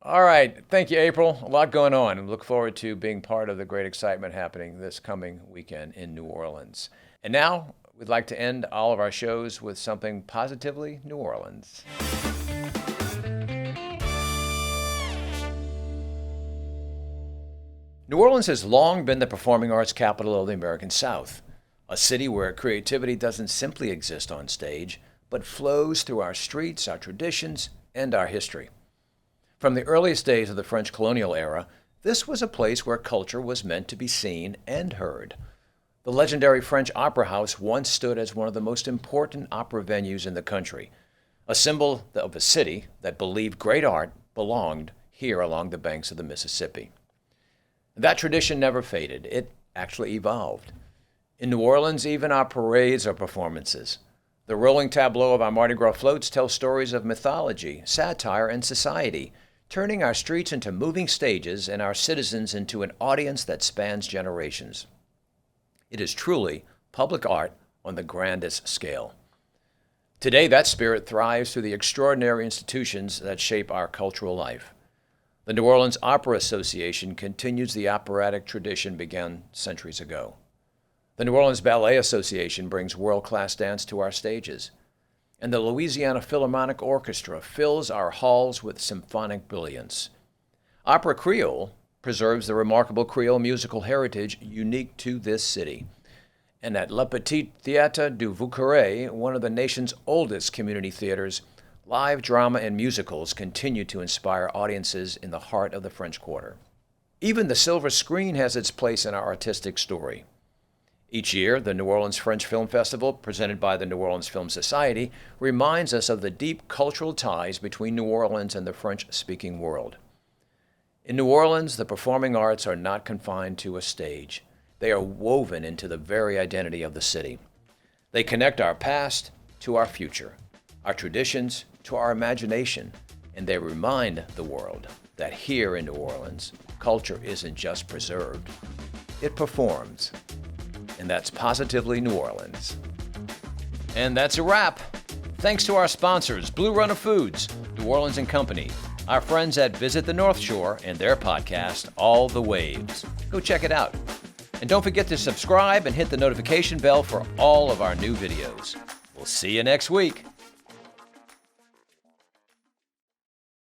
All right. Thank you, April. A lot going on, and look forward to being part of the great excitement happening this coming weekend in New Orleans. And now, we'd like to end all of our shows with something positively New Orleans. New Orleans has long been the performing arts capital of the American South, a city where creativity doesn't simply exist on stage, but flows through our streets, our traditions, and our history. From the earliest days of the French colonial era, this was a place where culture was meant to be seen and heard. The legendary French Opera House once stood as one of the most important opera venues in the country, a symbol of a city that believed great art belonged here along the banks of the Mississippi. That tradition never faded. It actually evolved. In New Orleans, even our parades are performances. The rolling tableau of our Mardi Gras floats tells stories of mythology, satire, and society, turning our streets into moving stages and our citizens into an audience that spans generations. It is truly public art on the grandest scale. Today, that spirit thrives through the extraordinary institutions that shape our cultural life. The New Orleans Opera Association continues the operatic tradition begun centuries ago. The New Orleans Ballet Association brings world-class dance to our stages. And the Louisiana Philharmonic Orchestra fills our halls with symphonic brilliance. Opera Creole preserves the remarkable Creole musical heritage unique to this city. And at Le Petit Théâtre du Vieux-Carré, one of the nation's oldest community theaters, live drama and musicals continue to inspire audiences in the heart of the French Quarter. Even the silver screen has its place in our artistic story. Each year, the New Orleans French Film Festival, presented by the New Orleans Film Society, reminds us of the deep cultural ties between New Orleans and the French-speaking world. In New Orleans, the performing arts are not confined to a stage. They are woven into the very identity of the city. They connect our past to our future, our traditions to our imagination, and they remind the world that here in New Orleans, culture isn't just preserved, it performs. And that's positively New Orleans. And that's a wrap. Thanks to our sponsors, Blue Runner Foods, New Orleans and Company, our friends at Visit the Northshore, and their podcast, All the Waves. Go check it out. And don't forget to subscribe and hit the notification bell for all of our new videos. We'll see you next week.